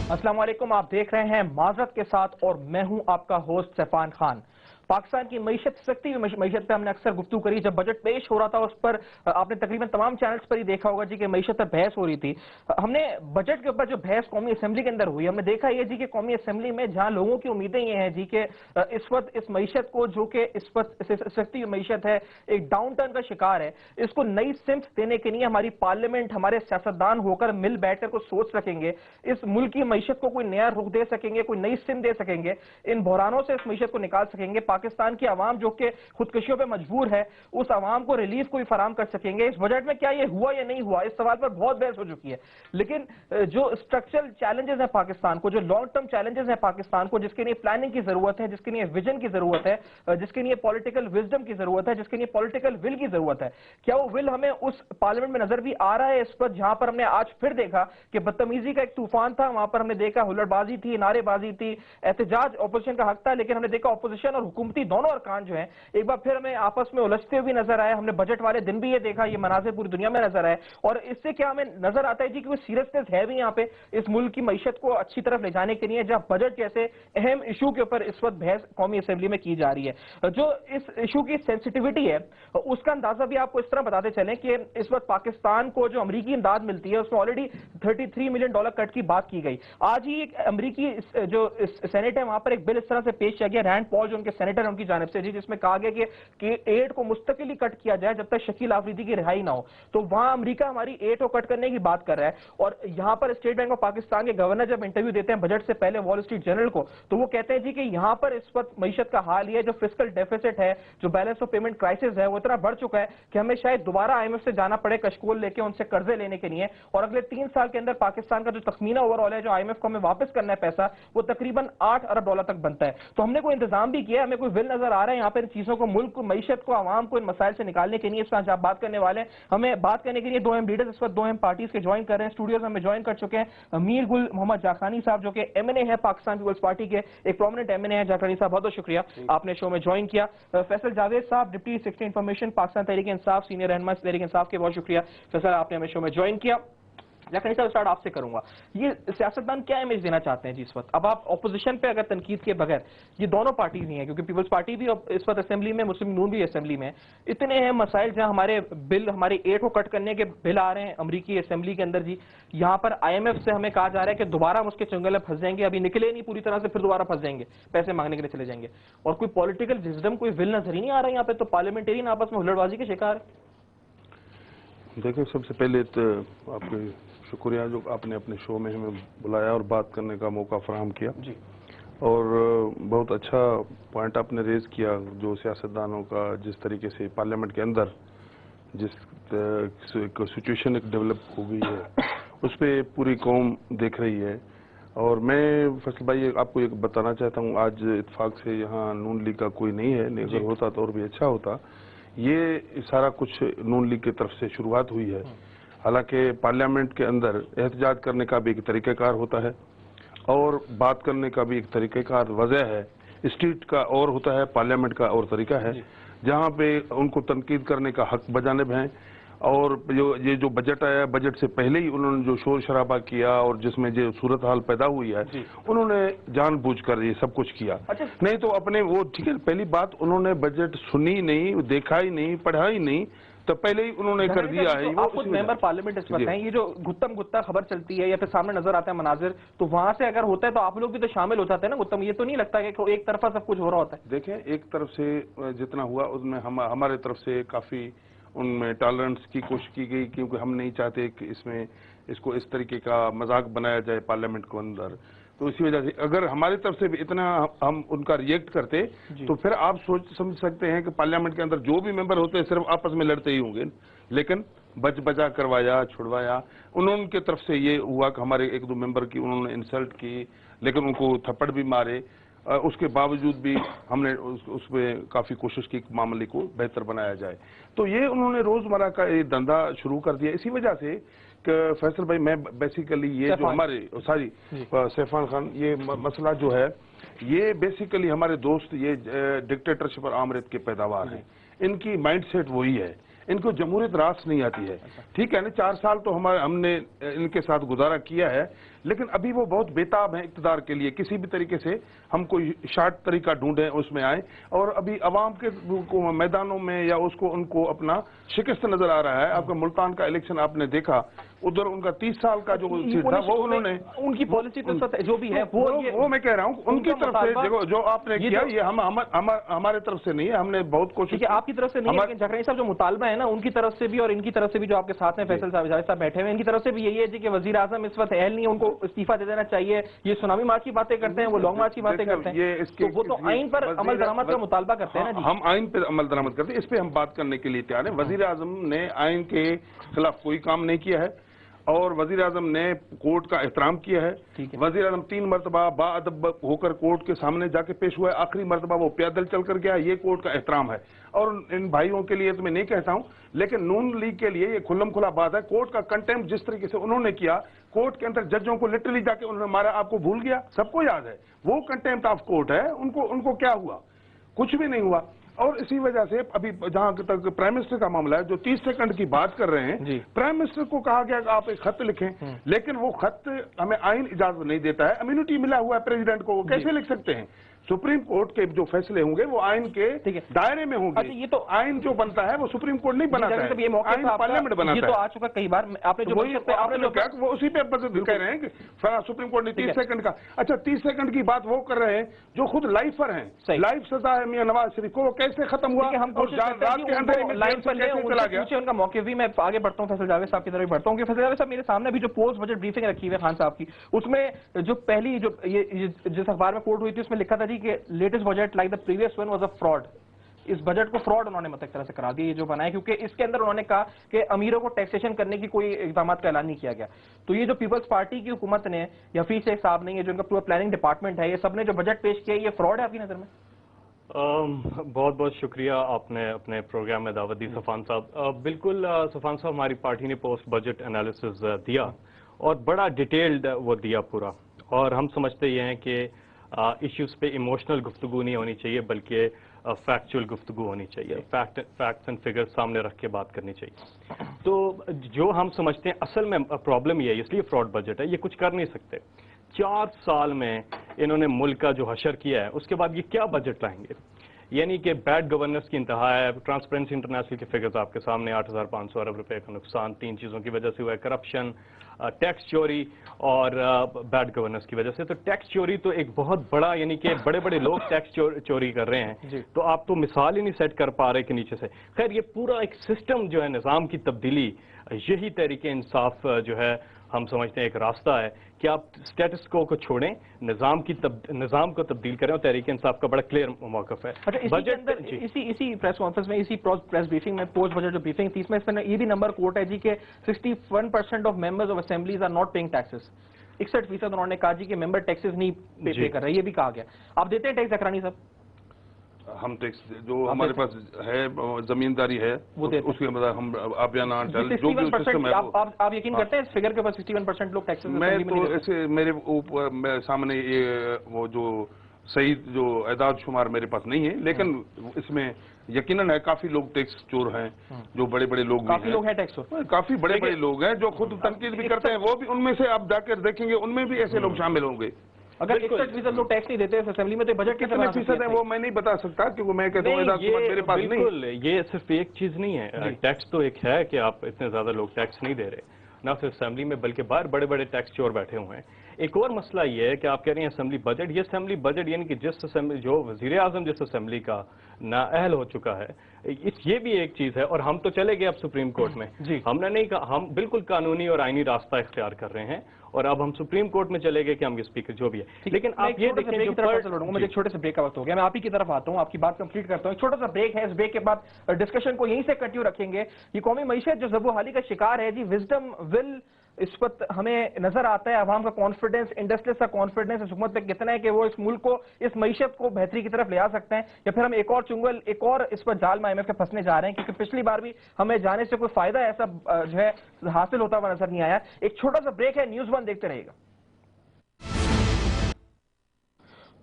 अस्सलाम वालेकुम, आप देख रहे हैं माजरत के साथ और मैं हूं आपका होस्ट सैफान खान। पाकिस्तान की मईशत, सस्ती मईशत पे हमने अक्सर गुफ्तगू करी। जब बजट पेश हो रहा था उस पर आपने तकरीबन तमाम चैनल्स पर ही देखा होगा जी कि मईशत पर बहस हो रही थी। हमने बजट के ऊपर जो बहस कौमी असेंबली के अंदर हुई, हमने देखा ये जी कि कौमी असेंबली में जहां लोगों की उम्मीदें ये हैं जी कि इस वक्त इस मईशत को, जो कि इस वक्त सस्ती मईशत है, एक डाउन टर्न का शिकार है, इसको नई सिम्त देने के लिए हमारी पार्लियामेंट, हमारे सियासतदान होकर मिल बैठकर कुछ सोच सकेंगे, इस मुल्क की मईशत को कोई नया रुख दे सकेंगे, कोई नई सिम दे सकेंगे, इन बहरानों से इस मईशत को निकाल सकेंगे। पाकिस्तान की आवाम जो कि खुदकशियों पे मजबूर है, उस आवाम को रिलीफ कोई फराम कर सकेंगे। इस बजट में क्या ये हुआ या नहीं हुआ, इस सवाल पर बहुत बहस हो चुकी है। लेकिन जो स्ट्रक्चरल चैलेंजेस हैं पाकिस्तान को, जो लॉन्ग टर्म चैलेंजेस हैं पाकिस्तान को, जिसके लिए प्लानिंग की जरूरत है, जिसके लिए विजन की जरूरत है, जिसके लिए पॉलिटिकल विजडम की जरूरत है, जिसके लिए पॉलिटिकल विल की जरूरत है, क्या वो विल हमें उस पार्लियामेंट में नजर भी आ रहा है इस पर? जहां पर हमने आज फिर देखा कि बदतमीजी का एक तूफान था, वहां पर हमने देखा हुल्लड़बाजी थी, नारेबाजी थी, एहतजाज ऑपोजिशन का हक था, लेकिन हमने देखा ऑपोजिशन और हुकूमती दोनों अरकान जो हैं एक बार फिर हमें आपस में उलझते हुए नजर आए। हमने बजट वाले दिन भी ये देखा, ये मनाजिर पूरी दुनिया में नजर आए। और इससे क्या हमें नजर आता है जी कि कोई सीरियसनेस है भी यहाँ पे इस मुल्क की मईशत को अच्छी तरफ ले जाने के लिए, जहां बजट जैसे अहम इशू के ऊपर इस वक्त बहस कौमी असेंबली में की जा रही है। जो इस इशू की सेंसिटिविटी है उसका अंदाजा भी आपको इस तरह बताते चलें कि इस वक्त पाकिस्तान को जो अमरीकी इमदाद मिलती है उसमें ऑलरेडी $33 मिलियन कट की बात की गई। आज ही एक अमरीकी जो सेनेट है वहां पर एक बिल इस तरह से पेश किया गया, रैंड पॉल जो उनके सेनेटर है उनकी जानिब से जी, जिसमें कहा गया कि एड को मुस्तकिली कट किया जाए जब तक शकील आफरीदी की रिहाई ना हो। तो वहां अमेरिका हमारी एड को कट करने की बात कर रहा है। और यहां पर स्टेट बैंक ऑफ पाकिस्तान के गवर्नर जब इंटरव्यू देते हैं बजट से पहले वॉल स्ट्रीट जर्नल को, तो वो कहते हैं जी कि यहां पर इस वक्त मईशत का हाल ये, जो फिस्कल डेफिसिट है, जो बैलेंस ऑफ पेमेंट क्राइसिस है, वो इतना बढ़ चुका है कि हमें शायद दोबारा IMF से जाना पड़े कशकोल लेके उनसे कर्जे लेने के लिए। और अगले 3 साल के अंदर पाकिस्तान का जो तखमीना ओवरऑल है, जो IMF को हमें वापस करना है पैसा, वो तकरीबन $8 अरब तक बनता है। तो हमने कोई इंतजाम भी किया, हमें कोई विल नजर आ रहा है यहाँ पर इन चीजों को, मुल्क को, मईशत को, आवाम को इन मसाइल से निकालने के लिए। इस वक्त आप बात करने वाले हैं, हमें बात करने के लिए 2 अहम लीडर्स इस वक्त 2 अहम पार्टीज के ज्वाइन कर रहे हैं। स्टूडियोज में ज्वाइन कर चुके हैं मीर गुल मोहम्मद जाखरानी साहब जो कि MNA है, पाकिस्तान पीपल्स पार्टी के एक प्रोमिनेंट MNA है। जाखरानी साहब बहुत बहुत शुक्रिया आपने शो में ज्वाइन किया। फैसल जावेद साहब deputy secretary information, Pakistan Tehreek Insaf, senior रहनुमा तहरीक इंसाफ के, बहुत शुक्रिया फैसल आपने हमें शो में ज्वाइन किया। जाखरानी साहब स्टार्ट आपसे करूंगा, ये सियासतदान क्या इमेज देना चाहते हैं जी इस वक्त? अब आप ऑपोजिशन पे अगर तनकीद के बगैर, ये दोनों पार्टीज ही हैं क्योंकि पीपल्स पार्टी भी इस वक्त असेंबली में, मुस्लिम नून भी असेंबली में, इतने हैं मसाइल जहां हमारे बिल, हमारी एड को कट करने के बिल आ रहे हैं अमरीकी असेंबली के अंदर जी। यहाँ पर IMF से हमें कहा जा रहा है कि दोबारा हम उसके चंगल में फंस जाएंगे, अभी निकले नहीं पूरी तरह से, फिर दोबारा फंस जाएंगे, पैसे मांगने के लिए चले जाएंगे। और कोई पॉलिटिकल विजडम, कोई विल नजर ही नहीं आ रहा है यहाँ पे, तो पार्लियामेंटेरियन आपस में हुल्लड़बाजी के शिकार है। देखिए, सबसे पहले तो आपके शुक्रिया जो आपने अपने शो में हमें बुलाया और बात करने का मौका फराहम किया जी। और बहुत अच्छा पॉइंट आपने रेज किया, जो सियासतदानों का जिस तरीके से पार्लियामेंट के अंदर जिस सिचुएशन एक डेवलप हो गई है उस पर पूरी कौम देख रही है। और मैं फैसल भाई आपको एक बताना चाहता हूँ, आज इत्तेफाक से यहाँ नून लीग का कोई नहीं है, नहीं अगर होता तो और भी अच्छा होता। ये सारा कुछ नून लीग की तरफ से शुरुआत हुई है। हालांकि पार्लियामेंट के अंदर एहतजाज करने का भी एक तरीक़ाकार होता है और बात करने का भी एक तरीक़ाकार वजह है, स्ट्रीट का और होता है, पार्लियामेंट का और तरीका है, जहां पे उनको तनकीद करने का हक बजानिब हैं। और ये जो बजट आया, बजट से पहले ही उन्होंने जो शोर शराबा किया और जिसमें जो सूरत हाल पैदा हुई है, उन्होंने जानबूझकर ये सब कुछ किया। नहीं तो अपने वो, ठीक है, पहली बात उन्होंने बजट सुनी नहीं, देखा ही नहीं, पढ़ा ही नहीं, तो पहले ही उन्होंने कर दिया है। आप खुद मेंबर पार्लियामेंट इस वक्त हैं, ये जो गुत्तम गुत्ता खबर चलती है या फिर सामने नजर आता है मनाजिर, तो वहां से अगर होता है तो आप लोग भी तो शामिल हो जाते हैं ना गुत्तम? ये तो नहीं लगता कि एक तरफा सब कुछ हो रहा होता है? देखें, एक तरफ से जितना हुआ उसमें हमारे तरफ से काफी उनमें टॉलरेंस की कोशिश की गई, क्योंकि हम नहीं चाहते कि इसको इस तरीके का मजाक बनाया जाए पार्लियामेंट के अंदर। तो इसी वजह से अगर हमारी तरफ से भी इतना हम उनका रिएक्ट करते तो फिर आप समझ सकते हैं कि पार्लियामेंट के अंदर जो भी मेंबर होते हैं सिर्फ आपस में लड़ते ही होंगे। लेकिन बचा करवाया, छुड़वाया, उनकी तरफ से ये हुआ कि हमारे 1-2 मेंबर की उन्होंने इंसल्ट की, लेकिन उनको थप्पड़ भी मारे। उसके बावजूद भी हमने उसमें काफ़ी कोशिश की मामले को बेहतर बनाया जाए। तो ये उन्होंने रोज़मर्रा का ये धंधा शुरू कर दिया। इसी वजह से कि फैसल भाई, मैं बेसिकली ये जो हमारे सैफान खान, ये मसला जो है, ये बेसिकली हमारे दोस्त ये डिक्टेटरशिप और आमरत के पैदावार हैं। इनकी माइंड सेट वही है। इनको जमहूरियत रास नहीं आती है। ठीक है ना, 4 साल तो हमने इनके साथ गुजारा किया है, लेकिन अभी वो बहुत बेताब हैं इक़्तिदार के लिए। किसी भी तरीके से हम कोई शार्ट तरीका ढूंढें, उसमें आए, और अभी अवाम के मैदानों में या उसको उनको अपना शिकस्त नजर आ रहा है। आपका मुल्तान का इलेक्शन आपने देखा, उधर उनका 30 साल का जो सीट था वो उन्होंने, उनकी पॉलिसी जो भी है वो मैं कह रहा हूँ उनकी तरफ से जो आपने किया, ये हमारे तरफ से नहीं है, हमने बहुत कोशिश की। आपकी तरफ से नहीं है, लेकिन जखरानी साहब जो मुतालबा है ना, उनकी तरफ से भी और इनकी तरफ से भी, जो आपके साथ में फैसल साहब बैठे हुए, इनकी तरफ से भी यही है जी कि वजीर आजम इस वक्त अहल नहीं है, उनको इस्तीफा दे देना चाहिए। ये सुनामी मार्च की बातें करते हैं, वो लॉन्ग मार्च की बातें करते हैं, तो वो तो आइन पर अमल दरामद का मुतालबा करते हैं ना जी। हम आइन पर अमल दरामद करते हैं, इस पे हम बात करने के लिए तैयार हैं। वजीर आजम ने आइन के खिलाफ कोई काम नहीं किया है, और वजीर आजम ने कोर्ट का एहतराम किया है। वजीर आजम 3 मरतबा बाअदब होकर कोर्ट के सामने जाके पेश हुआ है, आखिरी मरतबा वो पैदल चल कर गया, ये कोर्ट का एहतराम है। और इन भाइयों के लिए तो मैं नहीं कहता हूं, लेकिन नून लीग के लिए ये खुल्लम खुला बात है। कोर्ट का कंटेम्प्ट जिस तरीके से उन्होंने किया, कोर्ट के अंदर जजों को लिटरली जाके उन्होंने मारा, आपको भूल गया, सबको याद है, वो कंटेम्प्ट ऑफ कोर्ट है। उनको क्या हुआ? कुछ भी नहीं हुआ। और इसी वजह से अभी जहां तक प्राइम मिनिस्टर का मामला है, जो 30 सेकंड की बात कर रहे हैं, प्राइम मिनिस्टर को कहा गया कि आप एक खत लिखें, लेकिन वो खत हमें आइन इजाजत नहीं देता है। इम्यूनिटी मिला हुआ है प्रेसिडेंट को, वो कैसे लिख सकते हैं? सुप्रीम कोर्ट के जो फैसले होंगे वो आइन के दायरे में होंगे। ये तो आइन जो बनता है वो सुप्रीम कोर्ट नहीं बनाता है, आइन पार्लियामेंट बनाता है। ये तो आ चुका कई बार, आपने जो आपने जो कहा वो उसी पे कह रहे हैं कि सुप्रीम कोर्ट ने 30 सेकंड का, अच्छा 30 सेकंड की बात वो कर रहे हैं जो खुद लाइफर हैं। लाइफ सजा है मियां नवाज शरीफ को, वो कैसे खत्म हुआ? हम रात के अंदर लाइन पर चला गया, उनका मौके भी। मैं आगे बढ़ता हूँ, फैसल जावेद साहब की तरफ बढ़ता हूँ। फैसल जावेद साहब, मेरे सामने भी जो पोस्ट बजट ब्रीफिंग रखी हुई है खान साहब की, उसमें जो पहली जो ये जिस अखबार में कोट हुई थी, उसमें लिखा था जी कि latest budget like the previous one was a fraud. इस बजट को फ्रॉड उन्होंने मतलब तरह से करा दिया, ये जो बनाया, क्योंकि इसके अंदर उन्होंने कहा कि अमीरों को टैक्सेशन करने की कोई इकदाम का ऐलान नहीं किया गया। तो ये जो पीपल्स पार्टी की हुकूमत ने, या हफीज शेख साहब ने, ये जो इनका पूरा प्लानिंग डिपार्टमेंट है, ये सबने जो बजट पेश किया, ये फ्रॉड है आपकी नजर में? बहुत बहुत शुक्रिया, आपने अपने प्रोग्राम में दावत दी सफान साहब। बिल्कुल सफान साहब, हमारी पार्टी ने पोस्ट बजट एनालिसिस दिया और बड़ा डिटेल्ड वो दिया पूरा, और हम समझते ये हैं कि इश्यूज पे इमोशनल गुफ्तगू नहीं होनी चाहिए, बल्कि फैक्चुअल गुफ्तगू होनी चाहिए। फैक्ट्स एंड फिगर्स सामने रख के बात करनी चाहिए। तो जो हम समझते हैं असल में प्रॉब्लम ये है, इसलिए फ्रॉड बजट है, ये कुछ कर नहीं सकते। 4 साल में इन्होंने मुल्क का जो हशर किया है, उसके बाद ये क्या बजट लाएंगे? यानी कि बैड गवर्नेंस की इंतहा है। ट्रांसपेरेंसी इंटरनेशनल के फिगर्स आपके सामने, 8,500 अरब रुपए का नुकसान 3 चीज़ों की वजह से हुआ है, करप्शन, टैक्स चोरी और बैड गवर्नेंस की वजह से। तो टैक्स चोरी तो एक बहुत बड़ा, यानी कि बड़े बड़े लोग टैक्स चोरी कर रहे हैं, तो आप तो मिसाल ही नहीं सेट कर पा रहे कि नीचे से। खैर, ये पूरा एक सिस्टम जो है, निज़ाम की तब्दीली, यही तहरीक इंसाफ जो है, हम समझते हैं एक रास्ता है कि आप स्टेटस को छोड़ें, निज़ाम को तब्दील करें, और तहरीक इंसाफ का बड़ा क्लियर मौक़िफ़ है। अच्छा, इसी प्रेस कॉन्फ्रेंस में, इसी प्रेस ब्रीफिंग में, पोस्ट बजट जो ब्रीफिंग थी, इसमें ये भी नंबर कोट है जी कि 61% of members of assemblies are not paying taxes. 61% उन्होंने कहा जी कि मेंबर टैक्सेस नहीं पे कर रहे, ये भी कहा गया। आप देते हैं टैक्स जखरानी साहब? हम टैक्स जो हमारे पास है, जमींदारी है, उसके मतलब हम आबियाना जो भी सिस्टम है, आप यकीन करते हैं इस फिगर के ऊपर 61% लोग टैक्सेस? मैं तो ऐसे मेरे ऊपर सामने ये वो जो सही जो एदाद शुमार मेरे पास नहीं है, लेकिन इसमें यकीनन है काफी लोग टैक्स चोर हैं, जो बड़े बड़े लोग काफी लोग हैं टैक्स चोर, काफी बड़े बड़े लोग हैं जो खुद तनकीद भी करते हैं, वो भी उनमें से आप जाकर देखेंगे, उनमें भी ऐसे लोग शामिल होंगे। अगर 61% लोग टैक्स नहीं देते असेंबली में, तो बजट कितने फीसद है वो मैं नहीं बता सकता, क्योंकि मैं कहता हूँ मेरे पास नहीं। बिल्कुल, ये सिर्फ एक चीज नहीं है। टैक्स तो एक है कि आप इतने ज्यादा लोग टैक्स नहीं दे रहे, ना सिर्फ असेंबली में बल्कि बाहर बड़े बड़े टैक्स चोर बैठे हुए हैं। एक और मसला ये है कि आप कह रहे हैं असेंबली बजट, ये असेंबली बजट यानी कि जिस असेंबली, जो वजीर आजम जिस असेंबली का नाअहल हो चुका है, ये भी एक चीज है। और हम तो चले गए अब सुप्रीम कोर्ट में, हमने नहीं कहा, हम बिल्कुल कानूनी और आईनी रास्ता इख्तियार कर रहे हैं, और अब हम सुप्रीम कोर्ट में चले गए कि हम ये स्पीकर जो भी है। लेकिन आप ये देखें, मुझे एक छोटे से ब्रेक का वक्त हो गया, मैं आप ही की तरफ आता हूँ, आपकी बात कंप्लीट करता हूँ। एक छोटा सा ब्रेक है, इस ब्रेक के बाद डिस्कशन को यहीं से कंटिन्यू रखेंगे। ये कौमी मईशत जो ज़बूहाली का शिकार है जी, विजडम विल इस वक्त हमें नजर आता है। अवाम का कॉन्फिडेंस, इंडस्ट्रीज का कॉन्फिडेंस इस हुकूमत पे कितना है कि वो इस मुल्क को, इस मईशत को बेहतरी की तरफ ले आ सकते हैं, या फिर हम एक और चुंगल, एक और इस पर जाल में IMF के फंसने जा रहे हैं, क्योंकि पिछली बार भी हमें जाने से कोई फायदा ऐसा जो है हासिल होता हुआ नजर नहीं आया। एक छोटा सा ब्रेक है, न्यूज़ 1 देखते रहिएगा।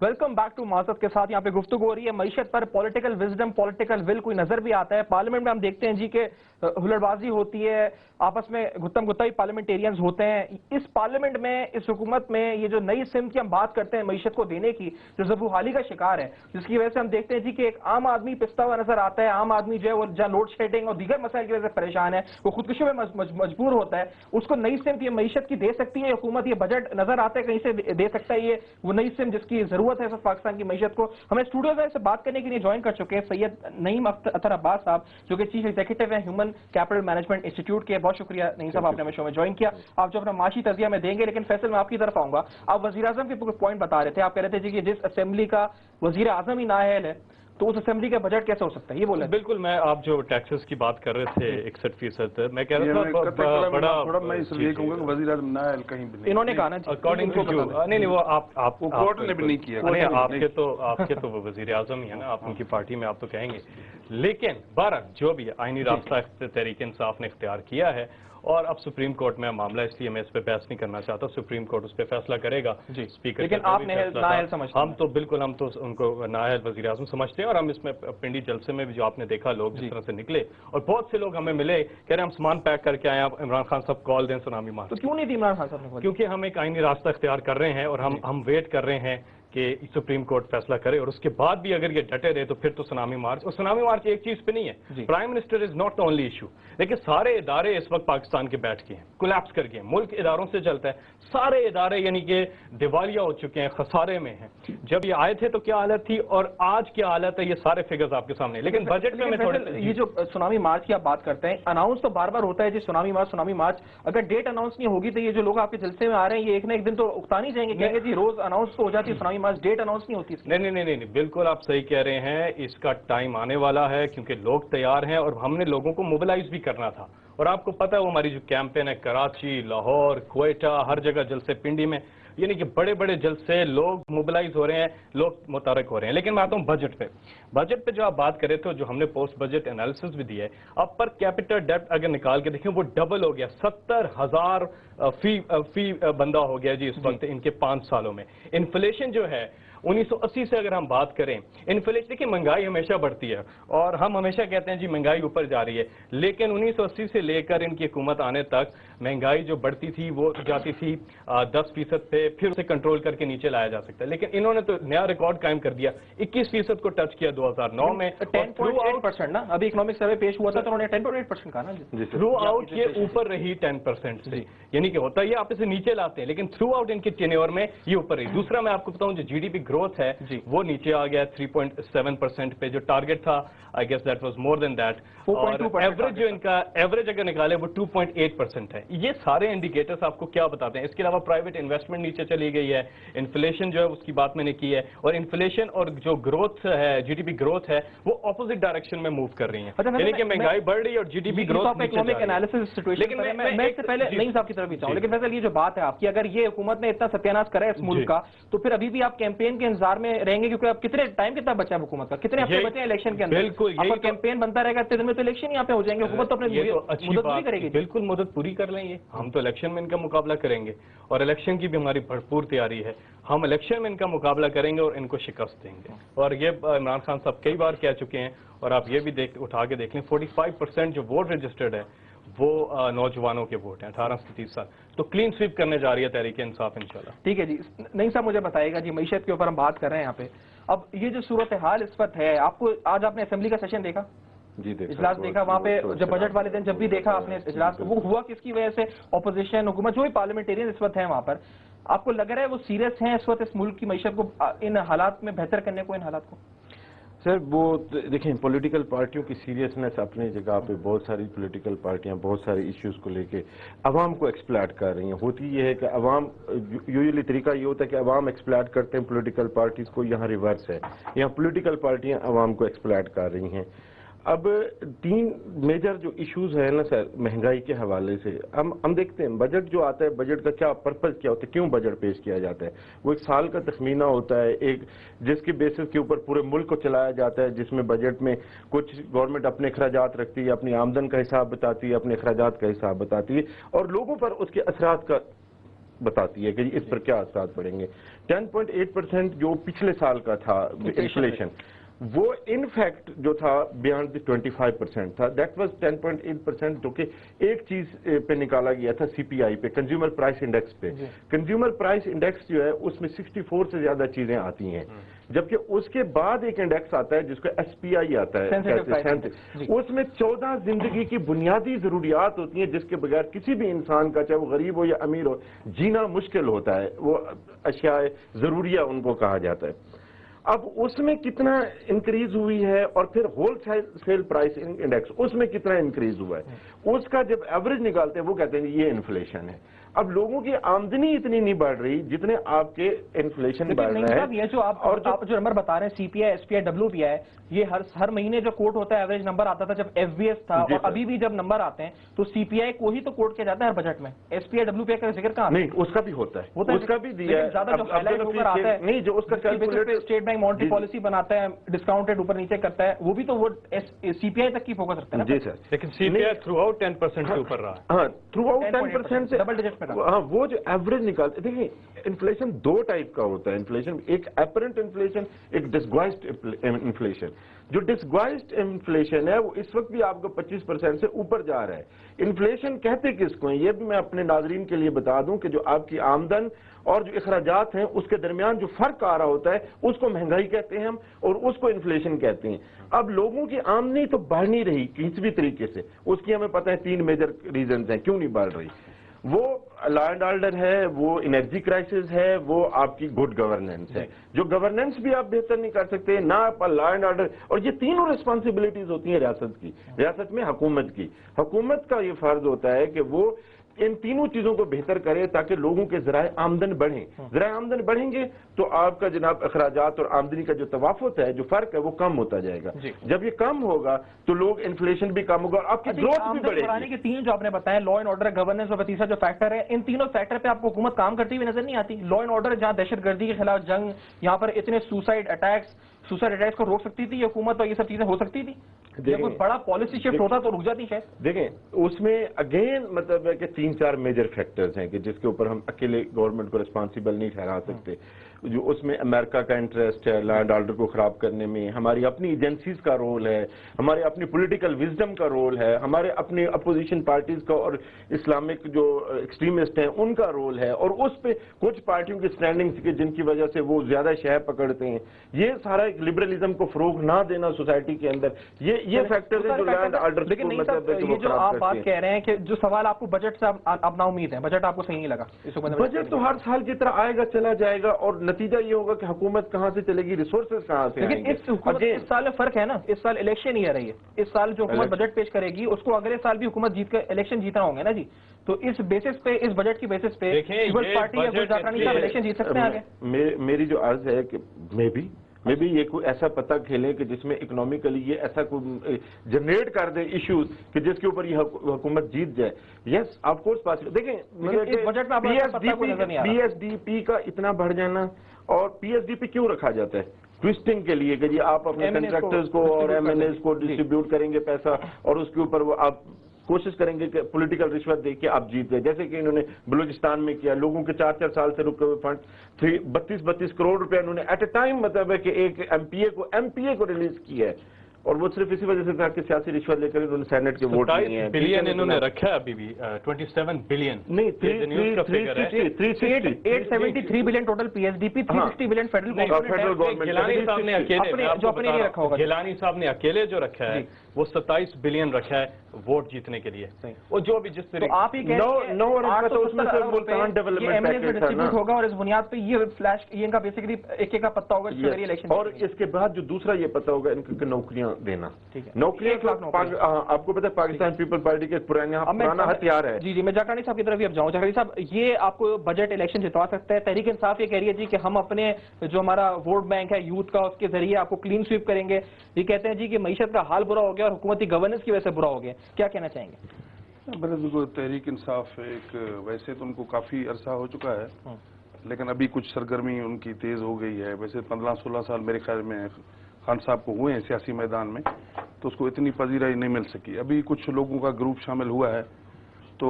वेलकम बैक टू माजरत के साथ यहाँ पे गुफ्तगू हो रही है मईशत पर। पॉलिटिकल विजडम, पॉलिटिकल विल कोई नजर भी आता है। पार्लियामेंट में हम देखते हैं जी के हुलड़बाजी होती है, आपस में गुत्तम गुत्ता ही पार्लियामेंटेरियंस होते हैं। इस पार्लियामेंट में, इस हुकूमत में ये जो नई सिमत की हम बात करते हैं मईशत को देने की, जो ज़बूहाली का शिकार है, जिसकी वजह से हम देखते हैं जी कि एक आम आदमी पिसता हुआ नजर आता है। आम आदमी जो है वो जहाँ लोड शेडिंग और दीगर मसाइल की वजह से परेशान है, वो खुदकुशी में मजबूर होता है। उसको नई सिमत ये मईशत की दे सकती है हुकूमत? ये बजट नजर आता है कहीं से दे सकता है ये वो नई सिमत जिसकी जरूरत है पाकिस्तान की मईशत को? हमें स्टूडियो में से बात करने के लिए ज्वाइन कर चुके हैं सैयद नईम अख्तर अब्बास साहब, जो कि चीफ एग्जीक्यूटिव हैं ह्यूमन कैपिटल मैनेजमेंट इंस्टीट्यूट के। बहुत शुक्रिया नईम साहब, आपने हमें शो में ज्वाइन किया। आप जो अपना माशी तजिया में देंगे, लेकिन फैसल मैं आपकी तरफ आऊंगा। आप वजीर आजम के पॉइंट बता रहे थे, आप कह रहे थे जी कि जिस असेंबली का वजीर आजम ही नाअहल है तो उस असेंबली का बजट कैसे हो सकता है, ये बोले? बिल्कुल, मैं आप जो टैक्सेस की बात कर रहे थे 61%, मैं कह रहा था थोड़ा मैं इसलिए ये कहूंगा कि वजीर आजम नाअहल कहीं भी नहीं, इन्होंने कहा ना अकॉर्डिंग टू नहीं वो आप कोर्ट ने भी नहीं किया। आपके तो वजीर आजम ही है ना, आप उनकी पार्टी में आप तो कहेंगे। लेकिन बारह जो भी आईनी रास्ता तहरीक इंसाफ ने इख्तियार किया है, और अब सुप्रीम कोर्ट में मामला, इसलिए मैं इस पे बहस नहीं करना चाहता। सुप्रीम कोर्ट उस पे फैसला करेगा जी। स्पीकर, लेकिन आप नाअहल समझते हैं? हम तो बिल्कुल, हम तो उनको नाअहल वज़ीर आज़म समझते हैं। और हम इसमें पिंडी जलसे में भी जो आपने देखा लोग जिस तरह से निकले, और बहुत से लोग हमें मिले कह रहे हम सामान पैक करके आए, आप इमरान खान साहब कॉल दें सुनामी मार। तो क्यों नहीं दी इमरान खान साहब ने? क्योंकि हम एक आईनी रास्ता इख्तियार कर रहे हैं, और हम वेट कर रहे हैं कि सुप्रीम कोर्ट फैसला करे, और उसके बाद भी अगर ये डटे रहे तो फिर तो सुनामी मार्च। और सुनामी मार्च एक चीज पे नहीं है, prime minister is not the only issue. लेकिन सारे इदारे इस वक्त पाकिस्तान के बैठ के हैं, कोलैप्स कर गए हैं। मुल्क इदारों से चलता है, सारे इदारे यानी कि दिवालिया हो चुके हैं, खसारे में हैं। जब ये आए थे तो क्या हालत थी और आज क्या हालत है, ये सारे फिगर्स आपके सामने। लेकिन बजट में ये जो सुनामी मार्च की आप बात करते हैं, अनाउंस तो बार बार होता है जी सुनामी मार्च। अगर डेट अनाउंस नहीं होगी तो ये जो लोग आपके जलसे में आ रहे हैं ये एक ना एक दिन तो उकता नहीं जाएंगे, कहेंगे जी रोज अनाउंस तो हो जाती है सुनामी मार्च, डेट अनाउंस नहीं होती। नहीं, बिल्कुल आप सही कह रहे हैं। इसका टाइम आने वाला है क्योंकि लोग तैयार हैं, और हमने लोगों को मोबिलाइज भी करना था। और आपको पता है वो हमारी जो कैंपेन है, कराची, लाहौर, क्वेटा, हर जगह जलसे, पिंडी में, यानी कि बड़े बड़े जलसे, लोग मोबिलाइज हो रहे हैं, लोग मुतारक हो रहे हैं। लेकिन मैं आता हूँ बजट पे जो आप बात कर रहे थे, जो हमने पोस्ट बजट एनालिसिस भी दिया है, अब पर कैपिटल डेब्ट अगर निकाल के देखें वो डबल हो गया, 70,000 फी बंदा हो गया जी इस वक्त इनके 5 सालों में। इन्फ्लेशन जो है 1980 से अगर हम बात करें, इन्फ्लेशन, देखिए महंगाई हमेशा बढ़ती है और हम हमेशा कहते हैं जी महंगाई ऊपर जा रही है, लेकिन 1980 से लेकर इनकी हुकूमत आने तक महंगाई जो बढ़ती थी वो जाती थी 10% पे, फिर उसे कंट्रोल करके नीचे लाया जा सकता है। लेकिन इन्होंने तो नया रिकॉर्ड कायम कर दिया, 21% को टच किया 2009 में, 10.8% ना। अभी इकोनॉमिक सर्वे पेश हुआ था तो उन्होंने 10.8% कहा ना। थ्रू आउट ये ऊपर रही 10% से, यानी कि होता है आप इसे नीचे लाते हैं, लेकिन थ्रू आउट इनके टेन्योर में ये ऊपर रही। दूसरा मैं आपको बताऊं, जो जीडीपी ग्रोथ है वो नीचे आ गया 3.7% पे, जो टारगेट था I guess that was more than that, और एवरेज जो इनका एवरेज अगर निकाले वो 2.8% है। ये सारे इंडिकेटर्स आपको क्या बताते हैं? इसके अलावा प्राइवेट इन्वेस्टमेंट नीचे चली गई है, इन्फ्लेशन जो है उसकी बात मैंने की है, और इन्फ्लेशन और जो ग्रोथ है, जीडीपी ग्रोथ है, वो ऑपोजिट डायरेक्शन में मूव कर रही है, यानी कि महंगाई बढ़ रही है और जीडीपी ग्रोथ नीचे जा रही है। लेकिन मैं इससे पहले नहीं साहब की तरफ भी चाहूं, लेकिन फैसल ये जो बात है आपकी, अगर ये हुकूमत ने इतना सत्यानाश करा है इस मुल्क का, तो फिर अभी भी आप कैंपेन के इंतजार में रहेंगे? क्योंकि अब कितना बचा है हुकूमत का, कितने हफ्ते बचे हैं इलेक्शन के अंदर? बिल्कुल, यही कैंपेन बनता रहेगा, इतने दिन में तो इलेक्शन यहाँ पे हो जाएंगे, हुकूमत तो अपनी मुद्दत पूरी करेगी। बिल्कुल मुद्दत पूरी कर लेंगे, हम तो इलेक्शन में इनका मुकाबला करेंगे, और इलेक्शन की भी हमारी भरपूर तैयारी है। हम इलेक्शन में इनका मुकाबला करेंगे और इनको शिकस्त देंगे। और ये इमरान खान साहब कई बार कह चुके हैं, और आप ये भी उठा के देख लें, 45% जो वोट रजिस्टर्ड है वो नौजवानों के वोट हैं 18 से 30 साल। तो क्लीन स्वीप करने जा रही है तहरीक इंसाफ इंशाल्लाह। ठीक है जी। नहीं साहब मुझे बताइएगा जी, मईशत के ऊपर हम बात कर रहे हैं यहाँ पे, अब ये जो सूरत हाल इस वक्त है, आपको आज आपने असेंबली का सेशन देखा? जी देखा, इजलास देखा वहाँ पे, जब बजट वाले दिन जब भी देखा आपने इजलास, वो हुआ किसकी वजह से? ऑपोजिशन, हुकूमत, जो भी पार्लियामेंटेरियन इस वक्त है वहाँ पर, आपको लग रहा है वो सीरियस हैं इस वक्त इस मुल्क की मईशत को, इन हालात में बेहतर करने को, इन हालात को? सर वो देखें, पॉलिटिकल पार्टियों की सीरियसनेस अपनी जगह पे, बहुत सारी पॉलिटिकल पार्टियां बहुत सारे इश्यूज को लेके अवाम को एक्सप्लॉइट कर रही हैं। होती ये है कि अवाम, यूजुअली तरीका ये होता है कि अवाम एक्सप्लॉइट करते हैं पॉलिटिकल पार्टीज को, यहाँ रिवर्स है, यहाँ पॉलिटिकल पार्टियां अवाम को एक्सप्लॉइट कर रही हैं। अब 3 मेजर जो इश्यूज है ना सर, महंगाई के हवाले से हम देखते हैं बजट जो आता है, बजट का क्या पर्पस क्या होता है, क्यों बजट पेश किया जाता है? वो एक साल का तखमीना होता है, एक जिसके बेसिस के ऊपर पूरे मुल्क को चलाया जाता है, जिसमें बजट में कुछ गवर्नमेंट अपने अखराजात रखती है, अपनी आमदन का हिसाब बताती है, अपने अखराजात का हिसाब बताती है, और लोगों पर उसके असरात का بتاتی ہے کہ اس پر کیا اثرات پڑیں گے. 10.8% جو پچھلے سال کا تھا انفلیشن، وہ ان فیکٹ جو تھا بیانڈ 25% تھا. دیٹ واز 10.8% جو کہ ایک چیز پہ نکالا گیا تھا، سی پی آئی پہ، کنزیومر پرائس انڈیکس پہ. کنزیومر پرائس انڈیکس جو ہے اس میں 64 سے زیادہ چیزیں آتی ہیں، جبکہ اس کے بعد ایک انڈیکس آتا ہے جس کو ایس پی آئی آتا ہے، اس میں 14 زندگی کی بنیادی ضروریات ہوتی ہیں جس کے بغیر کسی بھی انسان کا، چاہے وہ غریب ہو یا امیر ہو، جینا مشکل ہوتا ہے. وہ اشیاء ضروریہ ان کو کہا جاتا ہے. اب اس میں کتنا انکریز ہوئی ہے، اور پھر ہول سیل پرائس انڈیکس اس میں کتنا انکریز ہوا ہے، اس کا جب ایوریج نکالتے ہیں وہ کہتے ہیں یہ انفلیشن ہے. اب لوگوں کی آمدنی اتنی نہیں بڑھ رہی جتنے آپ کے انفلیشن بڑھ رہا ہے. یہ جو آپ جو نمبر بتا رہے ہیں، سی پی آئی، ایس پی آئی، ڈبلو پی آئی، یہ ہر مہینے جو کوٹ ہوتا ہے ایوریج نمبر آتا تھا جب ایف بی ایس تھا، اور ابھی بھی جب نمبر آتے ہیں تو سی پی آئی کو ہی تو کوٹ کیا جاتا ہے ہر بجٹ میں. ایس پی آئی، ڈبلو پی آئی کا ذکر کہاں؟ نہیں، اس کا بھی ہوتا ہے، اس کا بھی دیا ہے. زیادہ جو ہائی لائٹ ہو کر آتا ہے، نہیں، جو اس کا اسٹیٹ بینک مانیٹری پالیسی بناتا ہے، ڈسکاؤنٹڈ اوپر نیچے کرتا ہے، وہ بھی تو وہ سی پی آئی تک کی فوکس رکھتا ہے. جی سر، لیکن سی پی آئی تھرو آؤٹ 10% سے اوپر رہا. ہاں، تھرو آؤٹ 10% سے ڈبل ڈیجٹ میں. ہاں، وہ جو ایوریج نکالتے، دیکھیں انفلیشن دو ٹائپ کا ہوتا ہے. انفلیشن ایک اپرنٹ انفلیشن، ایک ڈسگوائزڈ انفلیشن. جو ڈسگوائزڈ انفلیشن ہے وہ اس وقت بھی آپ کو 25% سے اوپر جا رہا ہے. انفلیشن کہتے کس کو ہیں یہ بھی میں اپنے ناظرین کے لیے بتا دوں کہ جو آپ کی آمدن اور جو اخراجات ہیں اس کے درمیان جو فرق آ رہا ہوتا ہے اس کو مہنگائی کہتے ہیں ہم، اور اس کو انفلیشن کہتے ہیں. اب لوگوں کی آمدنی تو بڑھ نہیں رہی کسی بھی طریقے سے، اس کی ہمیں پتہ ہے 3 میجر ریزنز ہیں کیوں نہیں بڑھ رہی. وہ لا اینڈ آرڈر ہے، وہ انرجی کرائسس ہے، وہ آپ کی گڈ گورننس ہے. جو گورننس بھی آپ بہتر نہیں کر سکتے، نہ آپ لا اینڈ آرڈر، اور یہ تینوں ریسپانسبلٹیز ہوتی ہیں ریاست کی، ریاست میں حکومت کی. حکومت کا یہ فرض ہوتا ہے کہ وہ ان تینوں چیزوں کو بہتر کرے تاکہ لوگوں کے ذرائع آمدن بڑھیں. ذرائع آمدن بڑھیں گے تو آپ کا جناب اخراجات اور آمدنی کا جو توافت ہے، جو فرق ہے، وہ کم ہوتا جائے گا. جب یہ کم ہوگا تو لوگ انفلیشن بھی کم ہوگا اور آپ کی گروتھ بھی بڑھے گی. کے تین جو آپ نے بتایا، لا اینڈ آرڈر، گورننس اور تیسرا جو فیکٹر ہے، ان تینوں فیکٹر پہ آپ کو حکومت کام کرتی ہوئی نظر نہیں آتی. لا اینڈ آرڈر جہاں دہشت گردی کے خلاف جنگ، یہاں پر اتنے سوسائڈ اٹیکس کو روک سکتی تھی یہ حکومت، اور یہ سب چیزیں ہو سکتی تھی. یہ کوئی بڑا پالیسی شفٹ ہوتا تو رک جاتی شاید. دیکھیں اس میں اگین مطلب ہے کہ 3-4 میجر فیکٹرز ہیں کہ جس کے اوپر ہم اکیلے گورنمنٹ کو ریسپانسیبل نہیں ٹھہرا سکتے. جو اس میں امریکہ کا انٹرسٹ ہے لا اینڈ آرڈر کو خراب کرنے میں، ہماری اپنی ایجنسیز کا رول ہے، ہمارے اپنی پولیٹیکل وزڈم کا رول ہے، ہمارے اپنے اپوزیشن پارٹیز کا اور اسلامک جو ایکسٹریمسٹ ہیں ان کا رول ہے، اور اس پہ کچھ پارٹیوں کی سٹینڈنگز کی جن کی وجہ سے وہ زیادہ شہ پکڑتے ہیں. یہ سارا ایک لبرلزم کو فروغ نہ دینا سوسائٹی کے اندر، یہ فیکٹرز ہیں جو لا اینڈ آرڈر لیکن نہیں صاحب، یہ جو آپ بات کہہ رہے ہیں کہ جو سوال آپ کو بجٹ سے اب نا امید ہے، بجٹ آپ کو صحیح نہیں لگا. بجٹ تو ہر سال کی طرح آئے گا چلا جائے گا، اور نتیجہ یہ ہوگا کہ حکومت کہاں سے چلے گی، ریسورسز کہاں سے آئیں گے. لیکن اس سال میں فرق ہے نا، اس سال الیکشن ہی آ رہی ہے. اس سال جو حکومت بجٹ پیش کرے گی اس کو اگلے سال بھی حکومت جیت کر الیکشن جیتنا ہوں گے نا جی. تو اس بیسس پہ، اس بجٹ کی بیسس پہ پیپلز پارٹی یا گلزارانی صاحب الیکشن جیت سکتے ہیں آگے. میری جو عرض ہے کہ میں بھی یہ کوئی ایسا پتہ کھیلیں کہ جس میں اکنامیکلی یہ ایسا کوئی جنریٹ کر دے ایشوز کہ جس کے اوپر یہ حکومت جیت جائے. Yes of course possible. دیکھیں پی ایس ڈی پی کا اتنا بڑھ جانا، اور پی ایس ڈی پی کیوں رکھا جاتا ہے؟ ٹوسٹنگ کے لیے کہ جی آپ اپنے کنٹریکٹرز کو اور ایم این ایز کو ڈسٹریبیوٹ کریں گے پیسہ، اور اس کے اوپر وہ آپ کوشش کریں گے کہ پولیٹیکل رشوت دے کے آپ جیت گئے، جیسے کہ انہوں نے بلوچستان میں کیا. لوگوں کے 4 سال سے رکے ہوئے فنڈ 32 کروڑ روپے انہوں نے ایٹ اے ٹائم مطلب ہے کہ ایک ایم پی اے کو ریلیز کیا ہے، اور وہ صرف اسی وجہ سے تھا کہ سیاسی رشوت لے کر انہوں نے سینٹ کے ووٹ لیے ہیں. بلین انہوں نے رکھا ہے ابھی بھی 27 بلین نہیں 873 billion total P S D P, 360 billion federal government. Gilani صاحب نے اکیلے جو اپنے نہیں رکھا ہوگا، گیلانی صاحب نے اکیلے جو رکھا ہے وہ 27 بلین رکھا ہے ووٹ جیتنے کے لیے. اور جو بھی جس طرح آپ ہی ڈسٹریبیوٹ ہوگا، اور اس بنیاد پہ یہ فلیش یہ ان کا بیسیکلی ایک کا پتہ ہوگا جس کے ذریعے الیکشن. اور اس کے بعد جو دوسرا یہ پتہ ہوگا ان کو نوکریاں دینا. نوکریاں آپ کو پتہ ہے پاکستان پیپل پارٹی کے پرانا ہتھیار ہے. جی میں جاکانی صاحب کی طرف بھی اب جاؤں. جاکانی صاحب، یہ آپ کو بجٹ الیکشن جتوا سکتا ہے؟ تحریک انصاف یہ کہہ رہی ہے جی کہ ہم اپنے جو ہمارا ووٹ بینک ہے یوتھ کا، اس کے ذریعے آپ کو کلین سویپ کریں گے. یہ کہتے ہیں جی کہ معیشت کا حال برا ہو گیا اور حکومتی گورننس کی وجہ سے برا ہو گیا. کیا کہنا چاہیں گے؟ تحریک انصاف ایک ویسے تو ان کو کافی عرصہ ہو چکا ہے، لیکن ابھی کچھ سرگرمی ان کی تیز ہو گئی ہے. ویسے 15-16 سال میرے خیال میں خان صاحب کو ہوئے ہیں سیاسی میدان میں، تو اس کو اتنی پذیرائی نہیں مل سکی. ابھی کچھ لوگوں کا گروپ شامل ہوا ہے، تو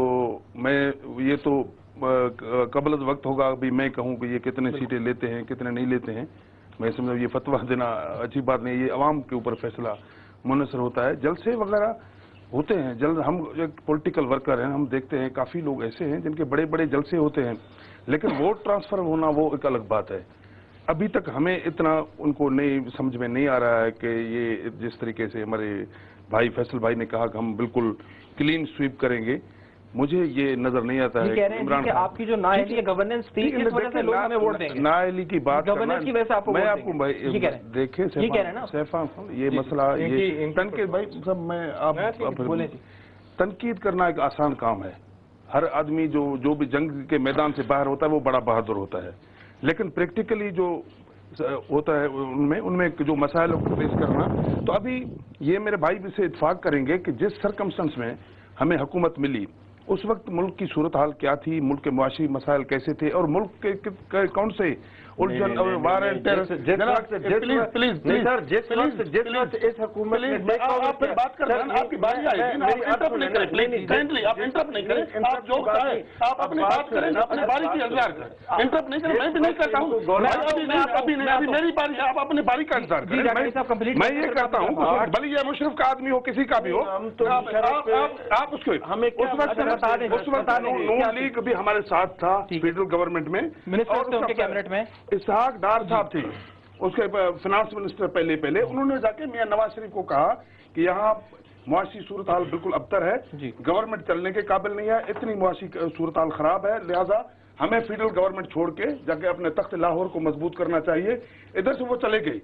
میں یہ تو कबल वक्त होगा अभी मैं कहूँ कि ये कितने सीटें लेते हैं कितने नहीं लेते हैं। मैं समझ ये फतवा देना अच्छी बात नहीं, ये अवाम के ऊपर फैसला मुनसर होता है। जलसे वगैरह होते हैं, जल्द हम एक पॉलिटिकल वर्कर हैं, हम देखते हैं काफ़ी लोग ऐसे हैं जिनके बड़े बड़े जलसे होते हैं, लेकिन वोट ट्रांसफ़र होना वो एक अलग बात है। अभी तक हमें इतना उनको नहीं समझ में नहीं आ रहा है कि ये जिस तरीके से हमारे भाई फैसल भाई ने कहा कि हम बिल्कुल क्लीन स्वीप करेंगे, मुझे ये नजर नहीं आता है। कह रहे हैं कि आपकी जो नाअहली गवर्नेंस थी इस वजह से लोग हमें वोट देंगे। नाअहली की बात गवर्नेंस की वजह से आपको मैं आपको देखे सैफान ये मसला ये तनकीद भाई सब मैं आप तनकीद करना एक आसान काम है। हर आदमी जो भी जंग के मैदान से बाहर होता है वो बड़ा बहादुर होता है, लेकिन प्रैक्टिकली जो होता है उनमें जो मसाइलों को फेस करना, तो अभी ये मेरे भाई भी से इत्फाक करेंगे कि जिस सरकमस्टेंस में हमें हुकूमत मिली उस वक्त मुल्क की सूरत हाल क्या थी, मुल्क के मुआशी मसाइल कैसे थे और मुल्क के कौन से उलझन और वार एंड टेरर। प्लीज इस हुकूमत ने आप फिर बात कर रहे हैं, आपकी बारी आएगी ना, आप इंटरप्ट नहीं करें प्लीज, काइंडली आप इंटरप्ट नहीं करें, आप जो कहें आप अपनी बात करें, अपनी बारी की इंतजार करें, इंटरप्ट नहीं करें। मैं भी नहीं करता हूँ, अभी मेरी बारी है, आप अपनी बारी का इंतजार करें। मैं ये कहता हूँ भले ये मुशर्रफ का आदमी हो किसी का भी हो, आप उसको उस वक्त नून लीग भी हमारे साथ था फेडरल गवर्नमेंट में, मिनिस्टर कैबिनेट में इसहाक डार साहब थे उसके फाइनेंस मिनिस्टर। पहले उन्होंने जाके मियां नवाज शरीफ को कहा कि यहाँ मुआशी सूरत हाल बिल्कुल अबतर है, गवर्नमेंट चलने के काबिल नहीं है, इतनी मुआशी सूरत हाल खराब है, लिहाजा हमें फेडरल गवर्नमेंट छोड़ के जाके अपने तख्त लाहौर को मजबूत करना चाहिए। इधर से वो चले गए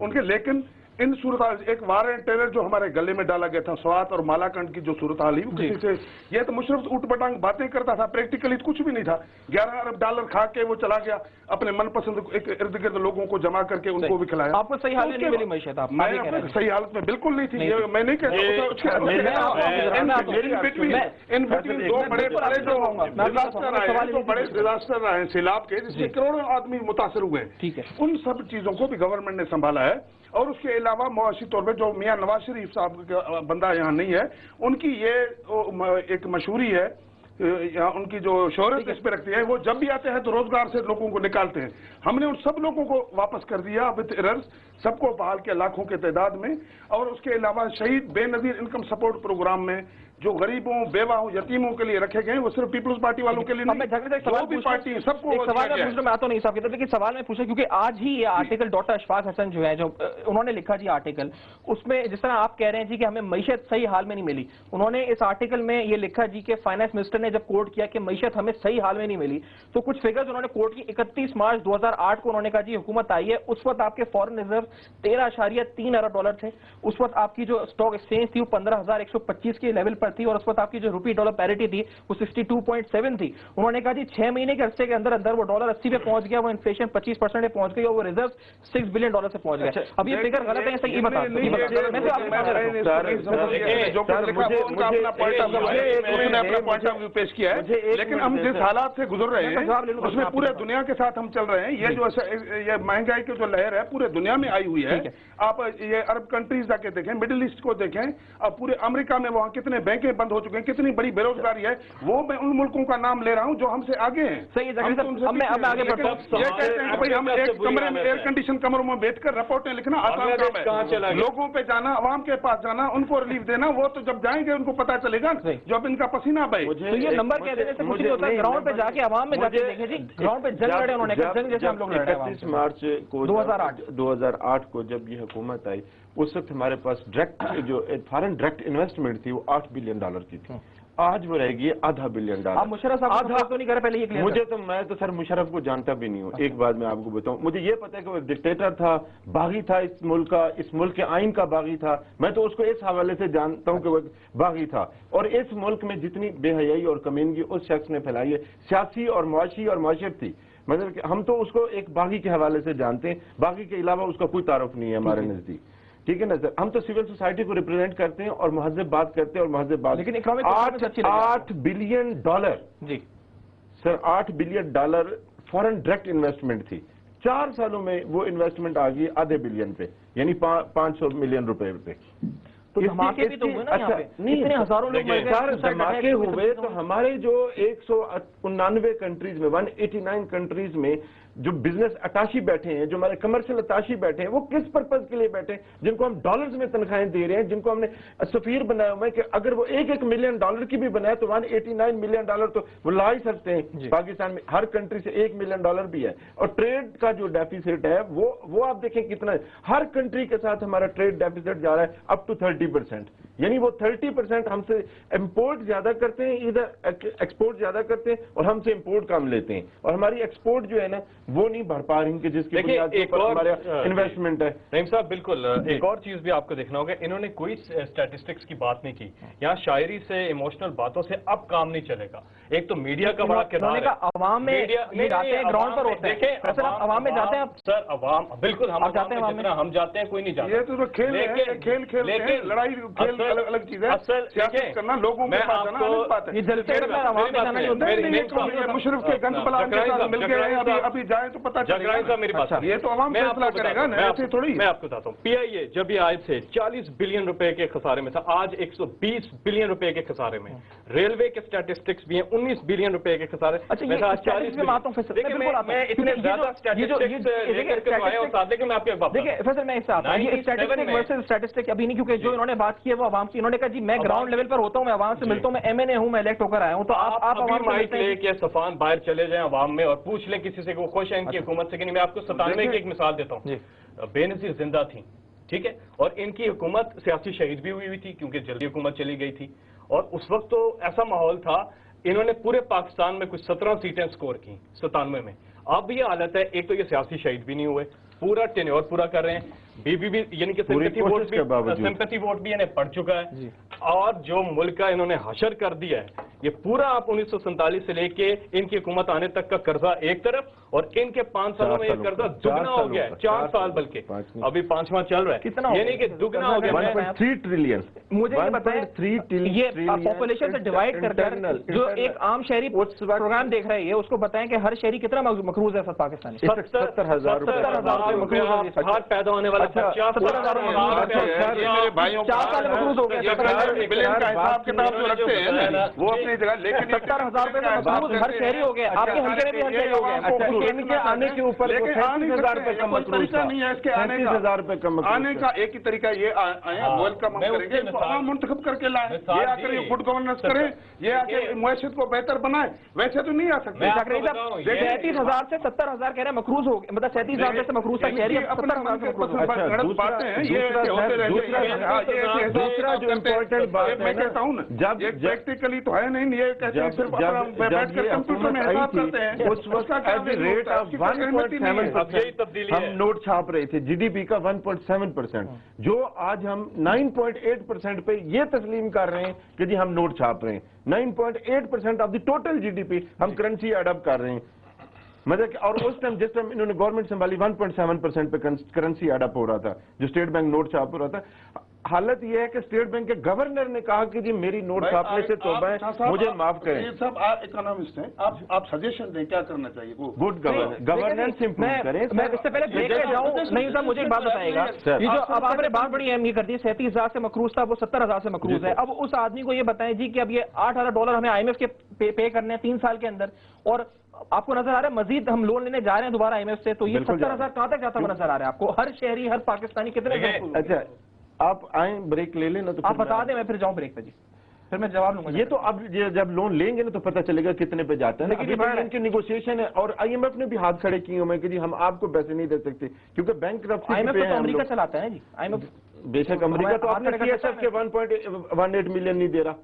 उनके, लेकिन इन सूरत एक वार एंड टेरर जो हमारे गले में डाला गया था, स्वात और मालाकंड की जो सूरत हाल हुई किसी से, ये तो मुशर्रफ उठ पटांग बातें करता था, प्रैक्टिकली कुछ भी नहीं था। 11 अरब डॉलर खा के वो चला गया, अपने मनपसंद एक इर्द गिर्द लोगों को जमा करके उनको भी खिलाया। आपको सही हालत नहीं मिली मैशत? मैं सही हालत में बिल्कुल नहीं थी, मैं नहीं कहता। इन बिटवीन दो बड़े डिजास्टर आए सैलाब के, जिससे करोड़ों आदमी मुतासर हुए हैं, उन सब चीजों को भी गवर्नमेंट ने संभाला है। और उसके अलावा मुआशी तौर पर जो मियां नवाज शरीफ साहब का बंदा यहाँ नहीं है, उनकी ये एक मशहूरी है, यहाँ उनकी जो शोहरत इस पे रखती है, वो जब भी आते हैं तो रोजगार से लोगों को निकालते हैं। हमने उन सब लोगों को वापस कर दिया विद एरर्स, सबको बहाल किया लाखों के तादाद में। और उसके अलावा शहीद बेनजीर इनकम सपोर्ट प्रोग्राम में जो गरीबों, बेवाओं, यतीमों के लिए रखे गए, वो सिर्फ पीपल्स पार्टी वालों के लिए नहीं, जो भी पार्टी सबको। सवाल मैं आता नहीं साहब, लेकिन सवाल मैं पूछा क्योंकि आज ही ये आर्टिकल डॉक्टर अशफाक हसन जो है, जो उन्होंने लिखा जी आर्टिकल, उसमें जिस तरह आप कह रहे हैं जी कि हमें मईशत सही हाल में नहीं मिली, उन्होंने इस आर्टिकल में ये लिखा जी कि फाइनेंस मिनिस्टर ने जब कोर्ट किया कि मईशत हमें सही हाल में नहीं मिली, तो कुछ फिगर्स उन्होंने कोर्ट की 31 मार्च 2008 को उन्होंने कहा जी हुकूमत आई है, उस वक्त आपके फॉरेन रिजर्व 13.3 अरब डॉलर थे, उस वक्त आपकी जो स्टॉक एक्सचेंज थी वो 15,125 के लेवल पर थी, और उस वक्त आपकी जो रुपी डॉलर पैरिटी थी वो 62.7 थी। उन्होंने कहा जी 6 महीने के अरसे के अंदर अंदर वो डॉलर 80 पे पहुंच गया, वो इन्फ्लेशन 25% पे पहुंच गई और वो रिजर्व $6 बिलियन से पहुंच गया। अब ये फिगर गलत है, सही बता पेश किया है, लेकिन हम जिस हालात से गुजर रहे हैं उसमें पूरे दुनिया के साथ हम चल रहे हैं। ये जो ये महंगाई की जो लहर है पूरे दुनिया में आई हुई है। आप ये अरब कंट्रीज जाके देखें, मिडिल ईस्ट को देखें, अब पूरे अमेरिका में वहाँ कितने बैंकें बंद हो चुके हैं, कितनी बड़ी बेरोजगारी है। वो मैं उन मुल्कों का नाम ले रहा हूँ जो हमसे आगे हैं। सही है, अब आगे बढ़ता हूं। ये कहते हैं कि भाई हम एक कमरे में एयर कंडीशन कमरों में बैठकर रिपोर्टें लिखना आसान काम है, लोगों पे जाना, अवाम के पास जाना, उनको रिलीफ देना, वो तो जब जाएंगे उनको पता चलेगा जब इनका पसीना बहे। तो ये नंबर कह देने से कुछ नहीं होता, ग्राउंड पे जाके अवाम में जाके देखें जी, ग्राउंड पे जंग लड़े उन्होंने, जंग जैसे हम लोग लड़ रहे हैं। 31 मार्च को 2008 को जब ये हुकूमत आई, उस वक्त हमारे पास डायरेक्ट जो फॉरेन डायरेक्ट इन्वेस्टमेंट थी वो $8 बिलियन की थी, आज वो रहेगी $0.5 बिलियन। आप मुशर्रफ साहब तो नहीं करे पहले ये क्लियर? मुझे तो, मैं तो सर मुशर्रफ को जानता भी नहीं हूँ। एक बात मैं आपको बताऊं, मुझे ये पता है कि वो डिक्टेटर था, बागी था इस मुल्क का, इस मुल्क के आइन का बागी था। मैं तो उसको इस हवाले से जानता हूँ कि वो बागी था। और इस मुल्क में जितनी बेहयाई और कमीनगी उस शख्स ने फैलाई है, सियासी और मुआशी और माशरती, मतलब कि हम तो उसको एक बागी के हवाले से जानते हैं, बागी के अलावा उसका कोई तारुफ नहीं है हमारे नजदीक। ठीक है ना सर, हम तो सिविल सोसाइटी को रिप्रेजेंट करते हैं और महज़ब बात करते हैं और महज़ब बात। लेकिन $8 बिलियन जी sir, $8 billion foreign direct investment थी। 4 सालों में वो इन्वेस्टमेंट आ गई $0.5 बिलियन पे, यानी 500 मिलियन रुपए पे। تو دھماکے بھی تو ہوئے نا یہاں پہ، اتنے ہزاروں لوگ مر گئے، دھماکے ہوئے تو ہمارے جو 199 کنٹریز میں 189 کنٹریز میں جو بزنس اٹاشی بیٹھے ہیں، جو ہمارے کمرشل اٹاشی بیٹھے ہیں، وہ کس پرپز کے لیے بیٹھے ہیں؟ جن کو ہم ڈالرز میں تنخواہیں دے رہے ہیں، جن کو ہم نے سفیر بنایا ہوا ہے کہ اگر وہ $1 ملین کی بھی بنائے تو $189 ملین تو وہ لا ہی سکتے ہیں۔ پاکستان میں ہر کنٹری سے $1 ملین بھی ہے، اور ٹریڈ کا جو ڈیفیسٹ ہے وہ آپ دیکھیں کتنا ہے۔ ہر کنٹری کے ساتھ ہمارا ٹریڈ ڈیفیسٹ جا رہا ہے اپ ٹو 30%، یعنی وہ 30% ہم سے امپورٹ زیادہ کرتے ہیں، ادھر ایکسپورٹ زیادہ کرتے ہیں، اور ہم سے امپورٹ کم لیتے ہیں، اور ہماری ایکسپورٹ جو ہے نا وہ نہیں بڑھ پا رہی کہ جس کی بنیاد پر ہمارا انویسٹمنٹ ہے۔ رحیم صاحب بالکل ایک اور چیز بھی آپ کو دیکھنا ہوگا، انہوں نے کوئی اسٹیٹسٹکس کی بات نہیں کی، یہاں شاعری سے ایموشنل باتوں سے اب کام نہیں چلے گا۔ ایک تو میڈیا کا بڑا کردار ہے، عوام میں جاتے ہیں، گراؤنڈ پر ہوتے ہیں، عوام میں جاتے ہیں سر، عوام بالکل ہم جتنا ہم جاتے ہیں کوئی نہیں جاتا، یہ تو کھیل ہے، کھیل کھیلتے ہیں، لڑائی کھیل الگ چیز ہے، سیاست کرنا لوگوں کے پاس جانا الگ بات ہے۔ یہ جلسے کرنا عوام میں جانا نہیں ہوتا۔ مشرف کے گند بلا کے ساتھ مل کے ابھی جائیں تو پتہ چلے گا، میری بات یہ تو عوام فیصلہ کرے گا نا، ایسے تھوڑی۔ میں آپ کو بتاتا ہوں، پی آئی اے جب یہ آئے تھے 40 بلین روپے کے خسارے میں تھا، آج 120 بلین روپے کے خسارے میں۔ ریلوے کے اسٹیٹسٹکس بھی ہیں 19 بلین روپے کے خسارے میں تھا، 40 میں اتنے زیادہ اسٹیٹسٹکس لے کر کے آئے اور ساتھ لیکن میں آپ کے بات دیکھیں فیصل میں اس سے آتا ہوں، یہ اسٹیٹسٹک ورسز اسٹیٹسٹک ابھی نہیں، کیونکہ جو انہوں نے بات کی ہے وہ عوام کی، انہوں نے کہا جی میں گراؤنڈ لیول پر ہوتا ہوں، میں عوام سے ملتا ہوں، میں ایم این اے ہوں، میں الیکٹ ہو کر آیا ہوں، تو آپ عوام مائک لے کے صفان باہر چلے جائیں عوام میں اور پوچھ لیں کسی سے کہ وہ خوش ہیں ان کی حکومت سے کہ نہیں۔ میں آپ کو 97 کی ایک مثال دیتا ہوں، بے نظیر زندہ تھیں، ٹھیک ہے، اور ان کی حکومت سیاسی شہید بھی ہوئی تھی کیونکہ جلدی حکومت چلی گئی تھی، اور اس وقت تو ایسا ماحول تھا انہوں نے پورے پاکستان میں کچھ 17 سیٹیں سکور کی 97 میں۔ اب یہ حالت ہے، ایک تو یہ سیاسی شہید بھی نہیں ہوئے، پورا ٹینیور پورا کر رہے ہیں، بی بی بھی یعنی کہ سمپیتھی ووٹ بھی انہیں پڑ چکا ہے، اور جو ملک کا انہوں نے حشر کر دیا ہے، یہ پورا آپ 1947 سے لے کے ان کی حکومت آنے تک کا قرضہ ایک طرف، اور ان کے 5 سالوں میں یہ قرضہ دگنا ہو گیا ہے، 4 سال بلکہ ابھی 5واں چل رہا ہے، یعنی کہ دگنا ہو گیا۔ 1.3 ٹریلین مجھے یہ بتائیں، یہ پاپولیشن سے ڈیوائڈ کر کر جو ایک عام شہری پروگرام دیکھ رہے ہیں اس کو بتائیں کہ ہر شہری کتنا مقروض ہے پاکستانی؟ 70,000 پیدا ہونے والا 70,000 بھائیوں 4 سال مقروض ہو گیا، بلین کا حساب کتاب جو رکھتے ہیں وہ اپنی جگہ، لیکن 70,000 روپے کا مقروض ہر شہری ہو گیا، آپ کے حلقے میں بھی ہر شہری ہو گیا۔ ان کے آنے کے اوپر 35,000 روپے کا مقروض تھا، نہیں ہے اس کے 35,000 روپے کا آنے کا ایک ہی طریقہ یہ آئے ویلکم ہم کریں گے، عوام منتخب کر کے لائیں، یہ آ کر یہ گڈ گورننس کریں، یہ آ کے معیشت کو بہتر بنائیں، ویسے تو نہیں آ سکتے۔ 37,000 سے 70,000 کہہ رہے ہیں مقروض ہو گئے، مطلب 37,000 سے مقروض تک شہری 70,000 سے مقروض ہو گئے۔ دوسرا جو امپورٹنٹ بات میں کہتا ہوں نا، جب پریکٹیکلی تو ہے نہیں، یہ کہتے ہیں صرف بیٹھ کر کمپیوٹر میں حساب کرتے ہیں، اس وقت ایٹ دی ریٹ آف 1.7% ہم نوٹ چھاپ رہے تھے، جی ڈی پی کا 1.7%، جو آج ہم 9.8% پہ یہ تسلیم کر رہے ہیں کہ جی ہم نوٹ چھاپ رہے ہیں، 9.8% of the total G D P ہم کرنسی ایڈ اپ کر رہے ہیں، مطلب کہ اور اس ٹائم جس ٹائم انہوں نے گورنمنٹ سنبھالی 1.7% پہ کرنسی ایڈ اپ ہو رہا تھا، جو اسٹیٹ بینک نوٹ چھاپ ہو رہا تھا۔ حالت یہ ہے کہ اسٹیٹ بینک کے گورنر نے کہا کہ جی میری نوٹ چھاپنے سے توبہ ہے، مجھے معاف کریں۔ یہ سب اکنامسٹ ہیں، آپ سجیشن دیں کیا کرنا چاہیے؟ گڈ گورننس امپروو کریں۔ میں اس سے پہلے بریک پہ جاؤں، نہیں صاحب مجھے ایک بات بتائے گا، یہ جو اب آپ نے بات بڑی اہم یہ کر دی، 37,000 سے مقروض تھا، وہ 70,000 سے مقروض ہے۔ اب اس آدمی کو یہ بتائیں جی کہ اب یہ $8,000 ہمیں IMF کے پے کرنے ہیں 3 سال کے اندر، اور آپ کو نظر آ رہا ہے مزید ہم لون لینے جا رہے ہیں دوبارہ IMF سے، تو یہ 70,000 کہاں تک جاتا ہوا نظر آ رہا ہے آپ کو؟ ہر شہری ہر پاکستانی کتنے؟ اچھا آپ آئیں بریک لے لیں نا، تو آپ بتا دیں، میں پھر جاؤں بریک پہ جی، پھر میں جواب لوں گا۔ یہ تو اب جب لون لیں گے نا تو پتہ چلے گا کتنے پہ جاتا ہے، لیکن یہ بینک کی نیگوشیشن ہے، اور IMF نے بھی ہاتھ کھڑے کیے ہوئے کہ جی ہم آپ کو پیسے نہیں دے سکتے کیونکہ بینک کرپسی IMF تو امریکہ چلاتا ہے جی، IMF بے شک امریکہ تو اپنے CSF کے 1.18 ملین نہیں دے رہا،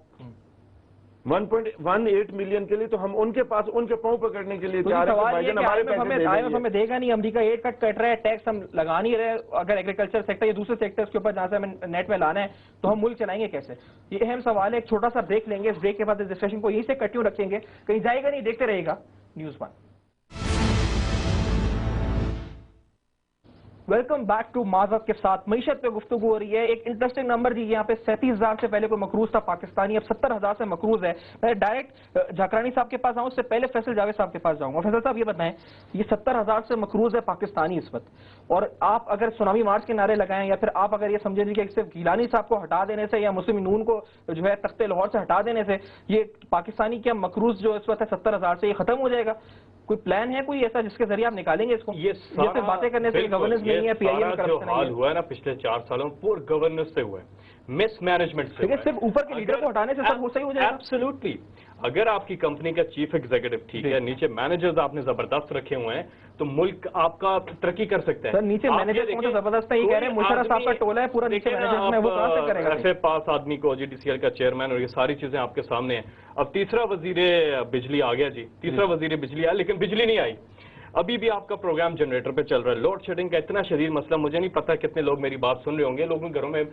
1.18 ملین کے لیے تو ہم ان کے پاس ان کے پاؤں پکڑنے کے لیے تیار ہیں، ہمارے IMF ہمیں دے گا نہیں، امریکہ ایڈ کٹ رہا ہے، ٹیکس ہم لگا نہیں رہے، اگر ایگریکلچر سیکٹر یا دوسرے سیکٹرز کے اوپر جہاں سے ہمیں نیٹ میں لانا ہے تو ہم ملک چلائیں گے کیسے؟ یہ اہم سوال ہے۔ ایک چھوٹا سا بریک لیں گے، اس بریک کے بعد اس ڈسکشن کو یہیں سے کنٹینیو رکھیں گے، کہیں جائے گا نہیں، دیکھتے رہے گا نیوز 1۔ वेलकम बैक टू माजरत के साथ। मईशत पे गुफ्तगू हो रही है। एक इंटरेस्टिंग नंबर जी, यहाँ पे 37,000 से पहले कोई मकरूज था पाकिस्तानी, अब 70,000 से मकरूज है। मैं डायरेक्ट झाकरानी साहब के पास आऊँ, उससे पहले फैसल जावेद साहब के पास जाऊंगा। फैसल साहब ये बताएं, ये 70,000 से मकरूज है पाकिस्तानी इस वक्त, और आप अगर सुनामी मार्च के नारे लगाएं या फिर आप अगर ये समझें कि सिर्फ गिलानी साहब को हटा देने से या मुस्लिम नून को जो है तख्ते लाहौर से हटा देने से ये पाकिस्तानी क्या मकरूज जो इस वक्त है 70,000 से, ये खत्म हो जाएगा? कोई प्लान है कोई ऐसा जिसके जरिए आप निकालेंगे इसको? ये सिर्फ बातें करने से गवर्नेंस नहीं है, पीआईएम जो हाल हुआ है ना पिछले 4 सालों में, पूर गवर्नेंस से हुआ है, मिस मैनेजमेंट से हुआ है। सिर्फ ऊपर के लीडर को हटाने से सब सही हो जाएगा? एब्सोल्युटली। अगर आपकी कंपनी का चीफ एग्जीक्यूटिव ठीक है, नीचे मैनेजर्स आपने जबरदस्त रखे हुए हैं, तो मुल्क आपका तरक्की कर सकता है। सर नीचे मैनेजर को तो जबरदस्त नहीं कह रहे हैं, मुशर्रफ साहब का टोला है पूरा नीचे मैनेजर्स में, वो कहां से करेगा? ऐसे पास आदमी को जीडीसीएल का चेयरमैन और ये सारी चीजें आपके सामने हैं। अब तीसरा वजीर बिजली आ गया जी, तीसरा वजीर बिजली आया, लेकिन बिजली नहीं आई। अभी भी आपका प्रोग्राम जनरेटर पे चल रहा है। लोड शेडिंग का इतना शदीद मसला, मुझे नहीं पता कितने लोग मेरी बात सुन रहे होंगे, लोगों के घरों में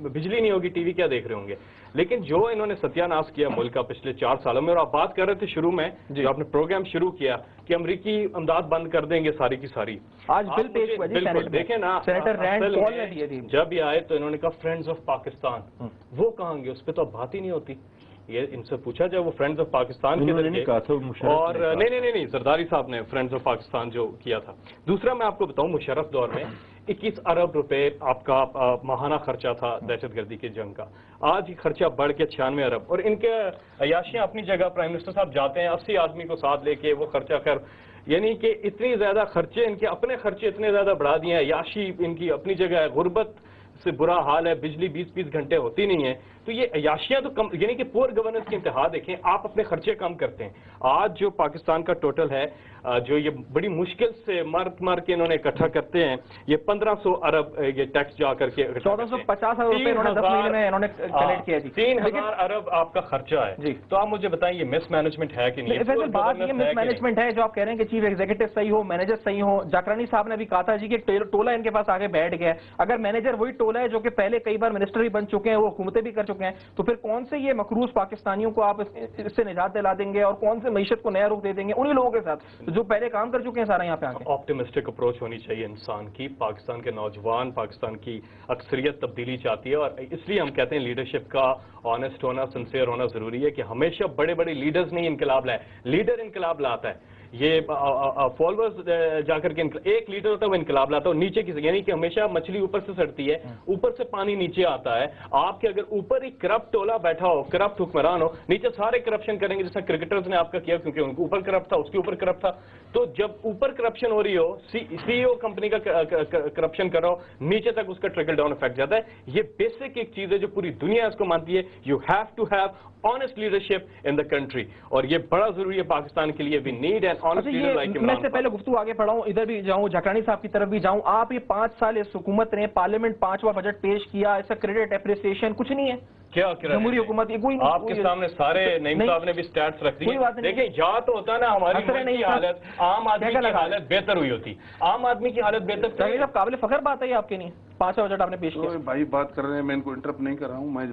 बिजली नहीं होगी, टीवी क्या देख रहे होंगे। लेकिन जो इन्होंने सत्यानाश किया मुल्क का पिछले 4 सालों में, और आप बात कर रहे थे शुरू में जो आपने प्रोग्राम शुरू किया कि अमरीकी इमदाद बंद कर देंगे सारी की सारी, आज बिल पेश हुआ जी सेनेट में। देखें ना, सेनेटर रैंड पॉल ने दिए थी। जब ये आए तो इन्होंने कहा फ्रेंड्स ऑफ पाकिस्तान, वो कहेंगे उस पर तो बात ही नहीं होती। ये इनसे पूछा जाए वो फ्रेंड्स ऑफ पाकिस्तान के नहीं कहा था, और नहीं जरदारी साहब ने फ्रेंड्स ऑफ पाकिस्तान जो किया था। दूसरा मैं आपको बताऊं, मुशर्रफ दौर में 21 अरब रुपए आपका माहाना खर्चा था दहशतगर्दी की जंग का, आज खर्चा बढ़ के 96 अरब। और इनके अयाशियां अपनी जगह, प्राइम मिनिस्टर साहब जाते हैं 80 आदमी को साथ लेके, वो खर्चा कर, यानी कि इतनी ज्यादा खर्चे, इनके अपने खर्चे इतने ज्यादा बढ़ा दिए हैं। अयाशी इनकी अपनी जगह है, गुर्बत से बुरा हाल है, बिजली 20-20 घंटे होती नहीं है, तो ये अयाशियां तो कम, यानी कि पुअर गवर्नेंस की इंतहा देखें, आप अपने खर्चे कम करते हैं। आज जो पाकिस्तान का टोटल है, जो ये बड़ी मुश्किल से मार के इन्होंने इकट्ठा करते हैं, ये 1500 अरब ये टैक्स जा करके 1450 अरब रुपए इन्होंने 10 महीने में इन्होंने कलेक्ट किया जी। 3000 अरब आपका खर्चा है जी। तो आप मुझे बताएं, ये मिस मैनेजमेंट है कि नहीं? वैसे बात ये मिस मैनेजमेंट है जो आप कह रहे हैं कि चीफ एग्जीक्यूटिव सही हो, मैनेजर सही हो। जाकरानी साहब ने भी कहा था जी कि टोला इनके पास आगे बैठ गया है। अगर मैनेजर वही टोला है जो कि पहले कई बार मिनिस्टर भी बन चुके हैं, वो हुकूमतें भी कर चुके हैं, तो फिर कौन से ये मकरूज पाकिस्तानियों को आप इससे निजात दिला देंगे और कौन से मईशत को नया रुख दे देंगे उन्हीं लोगों के साथ जो पहले काम कर चुके हैं सारा यहाँ पे आके? ऑप्टिमिस्टिक अप्रोच होनी चाहिए इंसान की। पाकिस्तान के नौजवान, पाकिस्तान की अक्सरियत तब्दीली चाहती है, और इसलिए हम कहते हैं लीडरशिप का ऑनेस्ट होना, सिंसियर होना जरूरी है कि हमेशा बड़े बड़े लीडर्स नहीं इनकलाब लाए, लीडर इनकलाब लाता है। ये फॉलोअर्स जाकर के एक लीडर होता है वो इनकलाब लाता है, नीचे की, यानी कि हमेशा मछली ऊपर से सड़ती है, ऊपर से पानी नीचे आता है। आपके अगर ऊपर ही करप्ट टोला बैठा हो, करप्ट हुक्मरान हो, नीचे सारे करप्शन करेंगे, जैसा क्रिकेटर्स ने आपका किया, क्योंकि उनके ऊपर करप्ट था, उसके ऊपर करप्ट था। तो जब ऊपर करप्शन हो रही हो, सीईओ कंपनी का करप्शन कर रहा हो, नीचे तक उसका ट्रिकल डाउन इफेक्ट जाता है। ये बेसिक एक चीज है जो पूरी दुनिया इसको मानती है। You have to have honest leadership in the country, और ये बड़ा जरूरी है पाकिस्तान के लिए। We need an honest leader like Imran. मैं से पहले गुफ्तगू आगे बढ़ाऊं, इधर भी जाऊं, जाकरानी साहब की तरफ भी जाऊं। आप ये 5 साल इस हुकूमत ने पार्लियामेंट 5वां बजट पेश किया, ऐसा क्रेडिट एप्रिसिएशन कुछ नहीं है क्या जमहूरी हुकूमत? कोई आपके सामने सारे नईम साहब ने भी स्टैट्स रख दी। देखिए या तो होता ना हमारी मुल्क की हालत, आम आदमी की हालत बेहतर हुई होती, आम आदमी की हालत बेहतर। काबिल फखर बात है ये आपके नहीं? 5वां बजट आपने पेश किया। भाई बात कर रहे हैं, मैं इनको इंटरप्ट नहीं कर रहा हूँ, मैं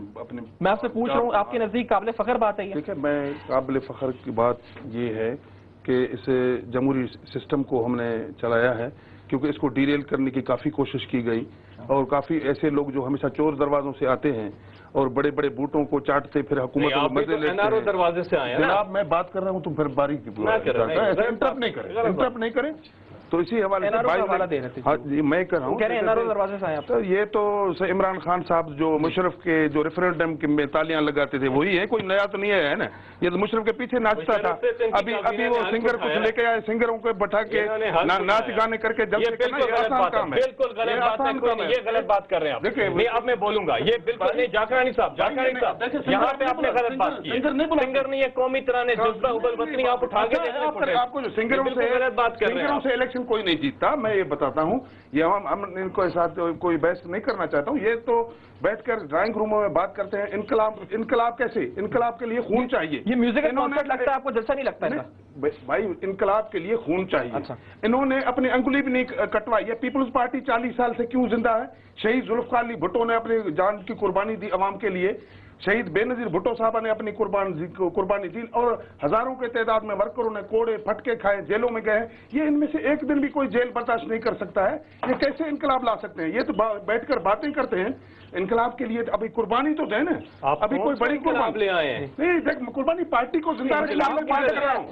आपसे पूछ रहा हूँ, आपके नजदीक काबिल फखर बात है ये? ठीक है, मैं काबिल फखर की बात ये है कि इस जमहूरी सिस्टम को हमने चलाया है, क्योंकि इसको डीरेल करने की काफ़ी कोशिश की गई, और काफ़ी ऐसे लोग जो हमेशा चोर दरवाजों से आते हैं और बड़े बड़े बूटों को चाटते फिर हुकूमत को मजे लेते हैं। दरवाजे से आए जनाब, मैं बात कर रहा हूँ, तुम फिर बारीकी इंटरप्ट नहीं करें। तो इसी हवाले से हाँ जी मैं कर रहा हूँ, दरवाजे से आए आप? तो ये तो इमरान खान साहब जो मुशर्रफ के जो रेफरेंडम में तालियां लगाते थे वही है, कोई नया तो नहीं है ना। ये तो मुशर्रफ के पीछे नाचता था। अभी वो सिंगर कुछ लेके आए, सिंगरों को बैठा के नाच गाने करके जल्दी आसान काम है। बिल्कुल ये गलत बात कर रहे हैं। देखिए अब मैं बोलूंगा, ये बिल्कुल नहीं। जाकरानी साहब यहाँ पे आपने गलत बात की। सिंगर नहीं है, कौमी तराने जज्बा उबल वतनी आप उठा के आपको जो सिंगरों से गलत बात कर रहे हैं। इलेक्शन कोई नहीं जीतता, मैं ये बताता हूँ। ये हम इनको साथ कोई बहस नहीं करना चाहता हूँ। ये तो बैठकर ड्राइंग रूमों में बात करते हैं। इनकलाब कैसे? इनकलाब के लिए खून चाहिए। ये म्यूजिक कॉन्सर्ट लगता है आपको, जलसा नहीं लगता है? भाई इनकलाब के लिए खून चाहिए। अच्छा। इन्होंने अपनी अंगुली भी नहीं कटवाई है। पीपल्स पार्टी 40 साल से क्यों जिंदा है? शहीद जुल्फकार अली भुट्टो ने अपनी जान की कुर्बानी दी अवाम के लिए। शहीद बेनजीर भुट्टो साहब ने अपनी कुर्बानी दी और हजारों के तादाद में वर्करों ने कोड़े फटके खाए, जेलों में गए। ये इनमें से एक दिन भी कोई जेल बर्दाश्त नहीं कर सकता है। ये कैसे इनकलाब ला सकते हैं? ये तो बैठकर बातें करते हैं। इनकलाब के लिए अभी कुर्बानी तो दें ना, अभी कोई बड़ी कुर्बानी ले आए हैं। नहीं, देख कुर्बानी पार्टी को जिंदा रखने के लिए बात कर रहा हूँ।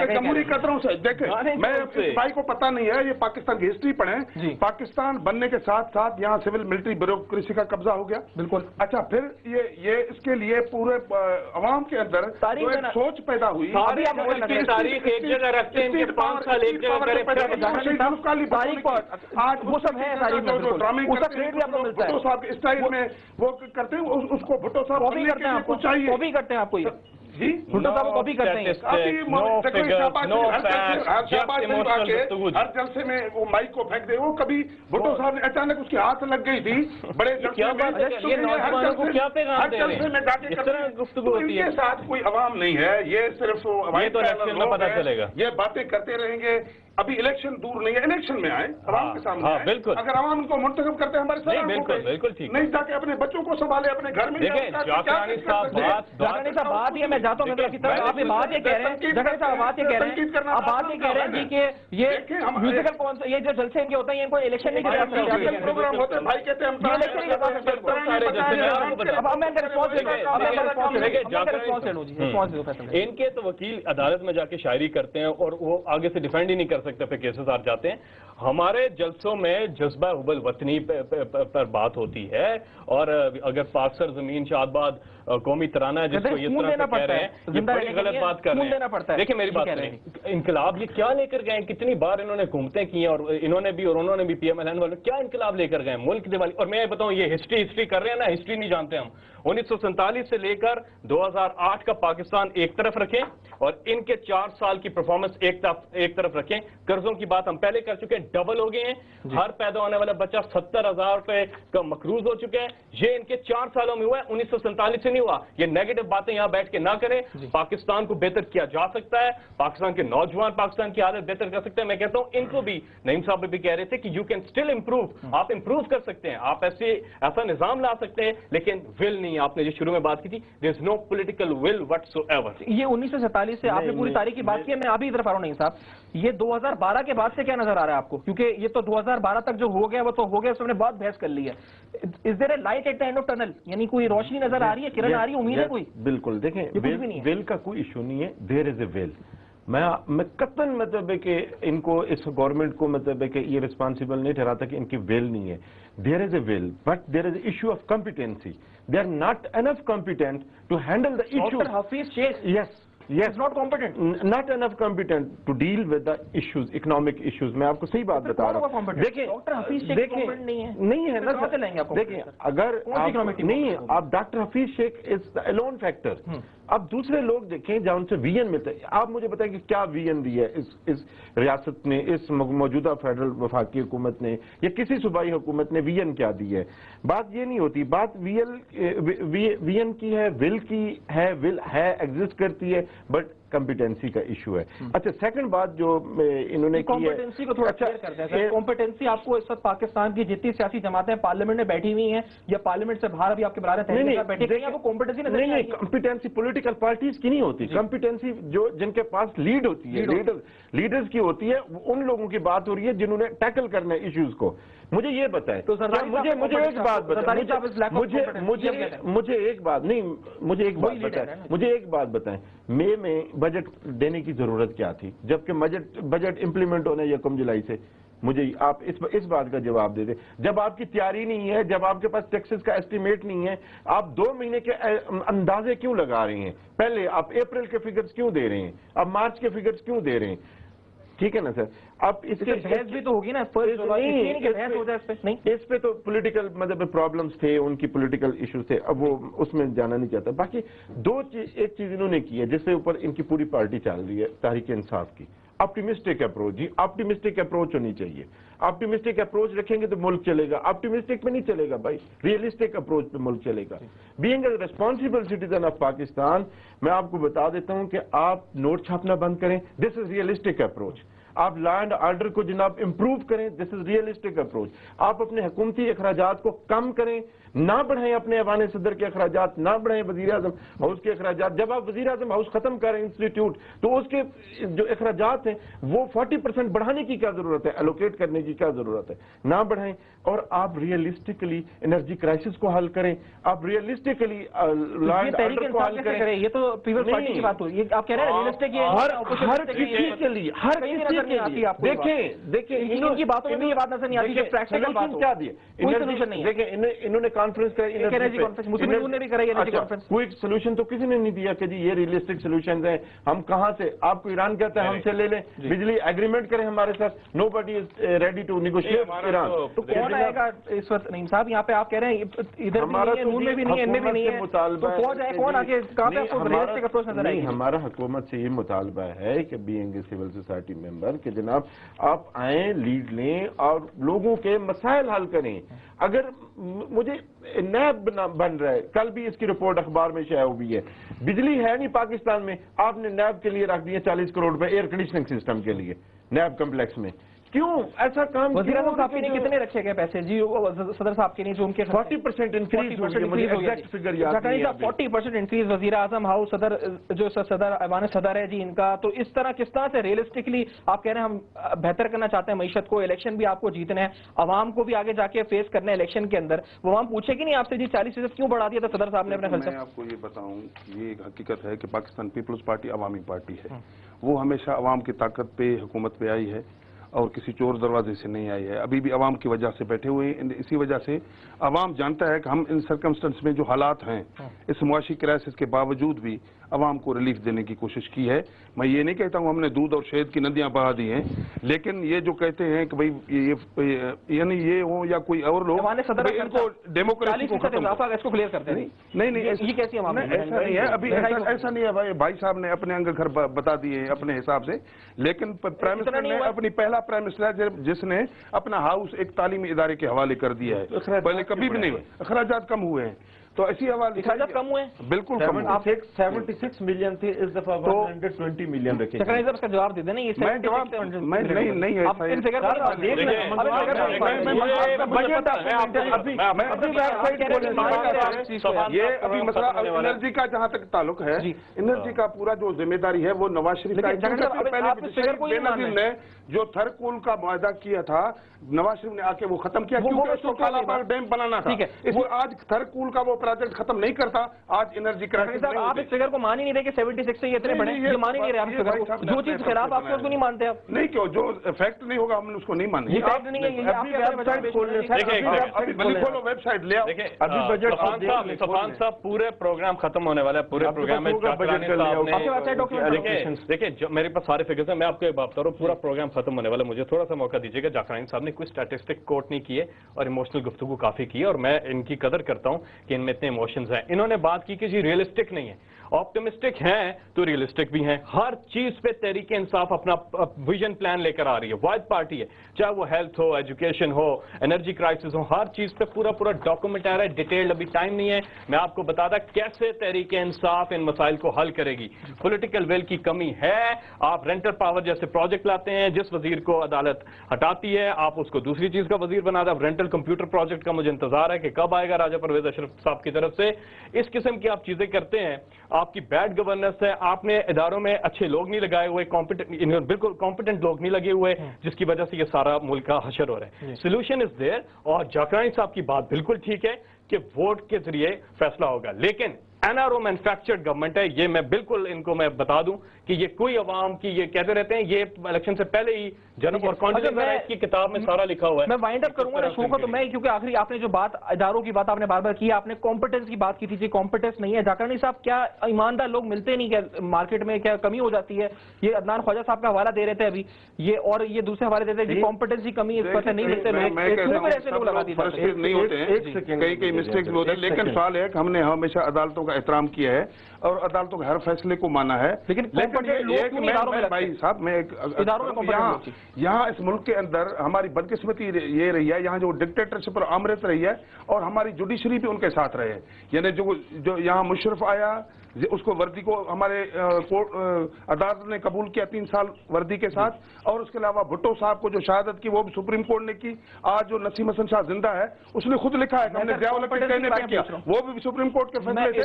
जमहूरी कदरों से देखे, मैं इस भाई को पता नहीं है, ये पाकिस्तान की हिस्ट्री पढ़े। पाकिस्तान बनने के साथ साथ यहाँ सिविल मिलिट्री ब्यूरोक्रेसी का कब्जा हो गया। बिल्कुल। अच्छा, फिर ये इसके लिए पूरे अवाम के अंदर जो एक सोच पैदा हुई। अभी आप तारीख एक जगह रखते हैं, इनके 5 साल एक जगह आज वो सब है भुट्टो साहब के स्टाइल में वो करते हैं, उसको भुट्टो साहब कॉपी करते हैं, आपको चाहिए कॉपी करते हैं आपको जी, भुट्टो साहब कॉपी करते हैं। हर जलसे में वो माइक को फेंक दे। वो कभी भुट्टो साहब ने अचानक उसके हाथ लग गई थी बड़े जलसे में, इनके साथ कोई अवाम नहीं है। ये सिर्फ पता चलेगा, ये बातें करते रहेंगे। अभी इलेक्शन दूर नहीं है, इलेक्शन में आए आवाम के सामने आए। बिल्कुल। अगर आवाम उनको मुंतखब करते हैं हमारे साथ, बिल्कुल ठीक, नहीं जाके अपने बच्चों को संभाले, अपने घर में जाकरानी साहब बात ये मैं जाता हूँ आप ये बात ये कह रहे हैं, जाकरानी साहब बात ये कह रहे हैं, आप बात ये कह रहे हैं जी कि ये म्यूजिकल कौन सा, ये जो जलसे इनके होते हैं इनको इलेक्शन नहीं करते प्रोग्राम होते हैं। भाई कहते हैं हम इनके तो वकील अदालत में जाके शायरी करते हैं और वो आगे से डिफेंड ही नहीं कर सकते, फिर केसेस हार जाते हैं। हमारे जलसों में जज्बा हुबल वतनी पर बात होती है, और अगर पाक सर जमीन शादबाद कौमी तराना है जिसको ये तरह कह रहे हैं, ये बड़ी गलत बात कर रहे हैं। देखिए मेरी बात सुनिए, इनकलाब ये क्या लेकर गए? कितनी बार इन्होंने घूमते की हैं, और इन्होंने भी और उन्होंने भी PMLN वालों क्या इनकलाब लेकर गए? मुल्क दिवाली। और मैं ये बताऊं, ये हिस्ट्री कर रहे हैं ना, हिस्ट्री नहीं जानते हम। 1947 से लेकर 2008 का पाकिस्तान एक तरफ रखें और इनके 4 साल की परफॉर्मेंस एक तरफ रखें। कर्जों की बात हम पहले कर चुके हैं, डबल हो गए हैं। हर पैदा होने वाला बच्चा 70,000 रुपए का मकरूज हो चुके हैं। ये इनके 4 सालों में हुआ है, 1947 से नहीं हुआ। ये नेगेटिव बातें यहां बैठ के ना करें। पाकिस्तान को बेहतर किया जा सकता है, पाकिस्तान के नौजवान पाकिस्तान की हालत बेहतर कर सकते हैं। मैं कहता हूं इनको भी, नईम साहब भी कह रहे थे कि यू कैन स्टिल इंप्रूव, आप इंप्रूव कर सकते हैं, आप ऐसा निजाम ला सकते हैं, लेकिन विल नहीं। आपने जो शुरू में बात की थी, there is no political will whatsoever. ये 1947 से आपने पूरी तारीख की बात की है, मैं अभी इधर आ रहा हूं। नहीं साहब, ये 2012 के बाद से क्या नजर आ रहा है आपको? क्योंकि ये तो 2012 तक जो हो गया वो तो हो गया, उसने बहुत बहस कर ली है। Is there a light at the end of tunnel, यानी कोई रोशनी नजर आ रही है, किरण आ रही है, उम्मीद है कोई? बिल्कुल। देखें, विल का कोई इशू नहीं है, देयर इज ए विल। मैं कतन मतलब है कि इनको, इस गवर्नमेंट को मतलब है कि ये रिस्पॉन्सिबल नहीं ठहराता कि इनकी विल नहीं है। There is a will, but there is issue of competency. They are not enough competent to handle the issue. Doctor Hafeez Shaikh, yes, not competent, not enough competent to deal with the issues, economic issues। मैं आपको सही बात बता रहा हूँ। देखिए, doctor Hafeez Sheikh competent नहीं है ना सर। देखिए, अगर नहीं है, आप doctor Hafeez Shaikh is the alone factor. अब दूसरे लोग देखें जहां उनसे VN मिलता है। आप मुझे बताएं कि क्या VN दी है इस रियासत ने, इस मौजूदा फेडरल वफाकी हुकूमत ने या किसी सूबाई हुकूमत ने VN क्या दी है? बात ये नहीं होती। बात VN की है, विल की है, विल है, एग्जिस्ट करती है, बट कॉम्पिटेंसी का इशू है। अच्छा, सेकंड बात जो इन्होंने की है, कॉम्पिटेंसी को थोड़ा क्लियर करते हैं सर। कॉम्पिटेंसी आपको इस वक्त पाकिस्तान की जितनी सियासी जमातें पार्लियामेंट में बैठी हुई हैं या पार्लियामेंट से बाहर अभी आपके बराबर कॉम्पिटेंसी नहीं, कॉम्पिटेंसी पॉलिटिकल पार्टीज की नहीं होती। कॉम्पिटेंसी जो जिनके पास लीड होती है, लीडर्स की होती है, उन लोगों की बात हो रही है जिन्होंने टैकल करना है इश्यूज को। मुझे ये बताएं, तो मुझे एक बात बताएं, मुझे एक बात बताएं, मई में बजट देने की जरूरत क्या थी, जबकि बजट इंप्लीमेंट होना है 1 जुलाई से? मुझे आप इस बात का जवाब दे दें। जब आपकी तैयारी नहीं है, जब आपके पास टैक्सेस का एस्टीमेट नहीं है, आप 2 महीने के अंदाजे क्यों लगा रहे हैं? पहले आप अप्रैल के फिगर्स क्यों दे रहे हैं, अब मार्च के फिगर्स क्यों दे रहे हैं? ठीक है ना सर? अब इसके बहस भी तो होगी ना, इस पे तो पॉलिटिकल मतलब प्रॉब्लम्स थे, उनकी पॉलिटिकल इश्यूज थे, अब वो उसमें जाना नहीं चाहता। बाकी एक चीज इन्होंने की है जिसके ऊपर इनकी पूरी पार्टी चल रही है, तहरीक इंसाफ की, ऑप्टिमिस्टिक अप्रोच। जी, ऑप्टिमिस्टिक अप्रोच होनी चाहिए। ऑप्टिमिस्टिक अप्रोच रखेंगे तो मुल्क चलेगा, ऑप्टिमिस्टिक में नहीं चलेगा भाई, रियलिस्टिक अप्रोच पे मुल्क चलेगा। Being a responsible citizen of Pakistan, मैं आपको बता देता हूं कि आप नोट छापना बंद करें। This is realistic approach. آپ لینڈ آرڈر کو جناب امپروو کریں. دس از ریئلسٹک اپروچ. آپ اپنے حکومتی اخراجات کو کم کریں, نہ بڑھائیں اپنے ایوان صدر کے اخراجات, نہ بڑھائیں وزیر اعظم ہاؤس کے اخراجات. جب آپ وزیر اعظم ہاؤس ختم کریں انسٹیٹیوٹ, تو اس کے جو اخراجات ہیں وہ 40% بڑھانے کی کیا ضرورت ہے, الوکیٹ کرنے کی کیا ضرورت ہے, نہ بڑھائیں. اور آپ ریئلسٹکلی انرجی کرائسس کو حل کریں, آپ ریئلسٹکلی لینڈ آرڈر کو حل کریں. یہ تو پیپلز پارٹی کی بات ہوئی, یہ آپ کہہ رہے ہیں ریئلسٹک, ہر کسی کے لیے, ہر کسی کے لیے. دیکھیں ان کی باتوں میں یہ بات نظر نہیں آتی کہ پریکٹیکل بات کیا دیے, کوئی سولوشن نہیں ہے. دیکھیں انہوں نے کانفرنس کوئی سولوشن تو کسی نے نہیں دیا کہ جی یہ ریئلسٹک سولوشنز ہیں, ہم کہاں سے, آپ کو ایران کہتا ہے ہم سے لے لیں, بجلی ایگریمنٹ کریں ہمارے ساتھ. Nobody is ready to negotiate Iran. تو کون آئے گا اس وقت؟ نعیم صاحب یہاں پہ آپ کہہ رہے ہیں ادھر نون میں بھی نہیں ہے, ان میں بھی نہیں ہے, تو کون آئے, کون آگے, کہاں پہ آپ کو ریئلسٹک اپروچ نظر آئے گی؟ ہمارا حکومت سے یہ مطالبہ ہے کہ بینگ اے سول سوسائٹی ممبر کہ جناب آپ آئیں, لیڈ لیں اور لوگوں کے مسائل حل کریں. اگر مجھے نیب بن رہا ہے, کل بھی اس کی رپورٹ اخبار میں شائع ہوئی ہے, بجلی ہے نہیں پاکستان میں, آپ نے نیب کے لیے رکھ دیا 40 کروڑ روپے ایئر کنڈیشننگ سسٹم کے لیے نیب کمپلیکس میں. کیوں ایسا کام؟ وزیر اعظم صاحب کے لیے کتنے رکھے گئے پیسے جی صدر صاحب کے لیے جو ان کے 40% انکریز ہوئی ہے, مجھے ایگزیکٹ فگر یاد نہیں ہے. 40% انکریز وزیر اعظم ہاؤس صدر جو صدر ایوان صدر ہے جی ان کا. تو اس طرح کس طرح سے ریئلسٹکلی آپ کہہ رہے ہیں ہم بہتر کرنا چاہتے ہیں معیشت کو, الیکشن بھی آپ کو جیتنا ہے, عوام کو بھی آگے جا کے فیس کرنا ہے الیکشن کے اندر, وہ عوام پوچھے گی نہیں آپ سے جی 40% کیوں بڑھا دیا تھا صدر صاحب نے اپنے خرچہ؟ میں آپ کو یہ بتاؤں, یہ ایک حقیقت ہے کہ پاکستان پیپلز پارٹی عوامی پارٹی ہے, وہ ہمیشہ عوام کی طاقت پہ حکومت پہ آئی ہے اور کسی چور دروازے سے نہیں آئی ہے. ابھی بھی عوام کی وجہ سے بیٹھے ہوئے ہیں. اسی وجہ سے عوام جانتا ہے کہ ہم ان سرکمسٹنس میں جو حالات ہیں, اس معاشی کرائسس کے باوجود بھی عوام کو ریلیف دینے کی کوشش کی ہے. میں یہ نہیں کہتا ہوں ہم نے دودھ اور شہد کی ندیاں بہا دی ہیں, لیکن یہ جو کہتے ہیں کہ بھئی یعنی یہ ہو یا کوئی اور لوگ ان کو ڈیموکریسی کو ختم اس کو کلیئر کرتے ہیں. نہیں یہ کیسی عوام ہے؟ ایسا نہیں ہے, ابھی ایسا نہیں ہے. بھائی صاحب نے اپنے انگ گھر بتا دیے ہیں اپنے حساب سے, لیکن پرائم منسٹر نے اپنی پہلا پرائم منسٹر جس نے اپنا ہاؤس ایک تعلیمی ادارے کے حوالے کر دیا ہے, پہلے کبھی بھی نہیں ہوئے. اخراجات کم ہوئے ہیں, تو اسی حوالے اخراجات کم ہوئے, بالکل کم ہوئے. 76 ملین تھے, اس دفعہ 120 ملین رکھے. اس کا جواب دے دیں نا, یہ میں نہیں ہے یہ ابھی مسئلہ انرجی کا جہاں تک تعلق ہے, انرجی کا پورا جو ذمہ داری ہے وہ نواز شریف بے نظیر نے جو تھر کول کا معاہدہ کیا تھا, نواز شریف نے آ کے وہ ختم کیا, کیونکہ اس کو کالا باغ ڈیم بنانا تھا. آج تھر کول کا وہ پروجیکٹ ختم نہیں کرتا, آج انرجی کرائسس. آپ اس فگر کو مان ہی نہیں رہے کہ 76 سے یہ اتنے بڑے, یہ مان ہی نہیں رہے آپ اس فگر کو. جو چیز خلاف آپ کو اس کو نہیں مانتے آپ. نہیں, کیوں جو فیکٹ نہیں ہوگا ہم نے اس کو نہیں ماننا. یہ فیکٹ نہیں ہے, کھولو ویب سائٹ لے آؤ. ابھی بجٹ سفان صاحب پورے پروگرام ختم ہونے والا ہے, پورے پروگرام میں دیکھیں میرے پاس سارے فگرز ہیں, میں آپ کو یہ بات بتا رہا ہوں, پورا پروگرام ختم ہونے والا. مجھے تھوڑا سا موقع دیجیے گا. جاکرائن صاحب نے کوئی اسٹیٹسٹک کوٹ نہیں کیے اور ایموشنل گفتگو کافی کی ہے, اور میں ان کی قدر کرتا ہوں کہ ان میں اتنے ایموشنز ہیں. انہوں نے بات کی کہ جی ریئلسٹک نہیں ہے, آپٹمسٹک ہیں تو ریئلسٹک بھی ہیں. ہر چیز پہ تحریک انصاف اپنا ویژن پلان لے کر آ رہی ہے. واحد پارٹی ہے, چاہے وہ ہیلتھ ہو, ایجوکیشن ہو, انرجی کرائسس ہو, ہر چیز پہ پورا ڈاکومنٹ آ رہا ہے, ڈیٹیلڈ. ابھی ٹائم نہیں ہے, میں آپ کو بتا دا کیسے تحریک انصاف ان مسائل کو حل کرے گی. پولیٹیکل ول کی کمی ہے. آپ رینٹل پاور جیسے پروجیکٹ لاتے ہیں, جس وزیر کو عدالت ہٹاتی ہے آپ اس کو دوسری چیز کا وزیر بنا دیں. رینٹل کمپیوٹر پروجیکٹ کا مجھے انتظار ہے کہ کب آئے گا راجہ پرویز اشرف صاحب کی طرف سے. اس قسم کی آپ چیزیں کرتے ہیں, آپ کی بیڈ گورننس ہے, آپ نے اداروں میں اچھے لوگ نہیں لگائے ہوئے, بالکل کمپیٹنٹ لوگ نہیں لگے ہوئے, جس کی وجہ سے یہ سارا ملک کا حشر ہو رہا ہے. سولوشن از دیر, اور جاکرائن صاحب کی بات بالکل ٹھیک ہے کہ ووٹ کے ذریعے فیصلہ ہوگا, لیکن N R O manufactured government ہے. یہ میں بالکل ان کو میں بتا دوں کہ یہ کوئی عوام کی, یہ کہتے رہتے ہیں یہ الیکشن سے پہلے ہی جنب اور کانٹیننٹ کی کتاب میں سارا لکھا ہوا ہے. میں وائنڈ اپ کروں گا شو کو, تو میں کیونکہ آخری آپ نے جو بات اداروں کی بات آپ نے بار بار کی, آپ نے کمپیٹنس کی بات کی تھی, کمپیٹنس نہیں ہے. جاکرانی صاحب کیا ایماندار لوگ ملتے نہیں, کیا مارکیٹ میں کیا کمی ہو جاتی ہے؟ یہ عدنان خواجہ صاحب کا حوالہ دے رہے تھے ابھی, یہ اور یہ دوسرے حوالے دیتے ہیں کمپیٹنس کی کمی اس پر نہیں ملتے لوگ, ایسے لوگ لگا دیتے ہیں. نہیں ہوتے ہیں, کئی مسٹیکس ہوتے ہیں, لیکن سوال ہے کہ ہم نے ہمیشہ عدالتوں کا का एहतराम किया है और अदालतों के हर फैसले को माना है। लेकिन भाई साहब, मैं यहाँ इस मुल्क के अंदर हमारी बदकिस्मती ये रही है, यहाँ जो डिक्टेटरशिप पर आमरत रही है और हमारी जुडिशरी भी उनके साथ रहे। यानी जो यहाँ मुशर्रफ आया, उसको वर्दी को हमारे अदालत ने कबूल किया 3 साल वर्दी के साथ, और उसके अलावा भुट्टो साहब को जो शहादत की वो भी सुप्रीम कोर्ट ने की। आज जो नसीम हसन शाह जिंदा है, उसने खुद लिखा है कि हमने ज़ियाउल हक के कहने पे किया, वो भी सुप्रीम कोर्ट के फैसले थे।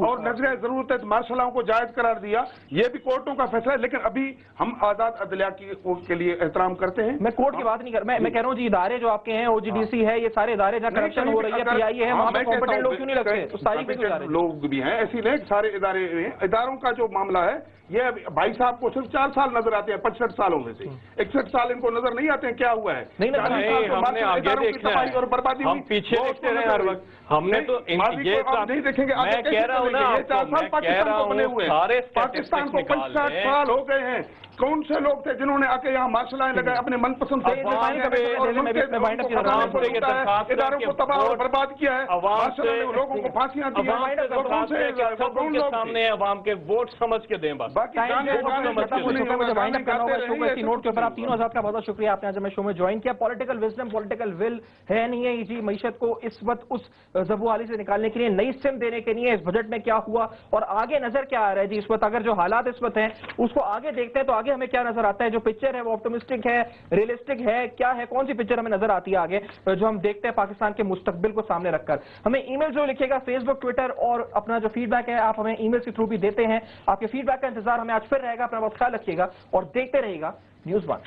और नजर जरूरत है मार्शल को जायज करार दिया, ये भी कोर्टों का फैसला है। लेकिन अभी हम आजाद अदलिया के लिए एहतराम करते हैं। मैं कोर्ट की बात नहीं कर, मैं कह रहा हूँ जी, इदारे जो आपके हैं, OGDC है, ये सारे इदारे जहाँ करप्शन हो रही है, PIA है, वहाँ पे कॉम्पिटेंट लोग क्यों नहीं लगते? तो सारी लोग भी हैं, ऐसी नहीं सारे इदारों का जो मामला है, ये भाई साहब को सिर्फ 4 साल नजर आते हैं 65 सालों में से। 61 साल इनको नजर नहीं आते हैं क्या हुआ है? नहीं, हमने आगे देखना है और बर्बादी हम पीछे देखते रहे हर वक्त। हमने तो ये नहीं देखेंगे। मैं कह रहा हूँ ना, 4 साल पाकिस्तान को बने हुए हैं, पाकिस्तान को 65 साल हो गए हैं। कौन से लोग थे जिन्होंने आके यहाँ मार्शल आए लगाए अपने मनपसंद इदारों को तबाह और बर्बाद किया है, लोगों को फांसियां दी सामने अवाम के वोट समझ के दें। बस नोट के ऊपर आप तीनों आजाद का बहुत शुक्रिया, आपने आज हमें शो में ज्वाइन किया। पॉलिटिकल विजडम, पॉलिटिकल विल है नहीं है जी मईशत को इस वक्त उस ज़बूहाली से निकालने के लिए, नई सिम देने के लिए। इस बजट में क्या हुआ और आगे नजर क्या आ रहा है जी इस वक्त? अगर जो हालात इस वक्त हैं उसको आगे देखते हैं तो आगे हमें क्या नजर आता है? जो पिक्चर है वो ऑप्टिमिस्टिक है, रियलिस्टिक है, क्या है? कौन सी पिक्चर हमें नजर आती है आगे जो हम देखते हैं पाकिस्तान के मुस्तकबिल को सामने रखकर? हमें ईमेल जो लिखेगा, फेसबुक, ट्विटर और अपना जो फीडबैक है आप हमें ईमेल के थ्रू भी देते हैं। आपके फीडबैक का इंतजार हमें आज फिर रहेगा। अपना बहुत ख्याल रखिएगा और देखते रहिएगा न्यूज़ 1।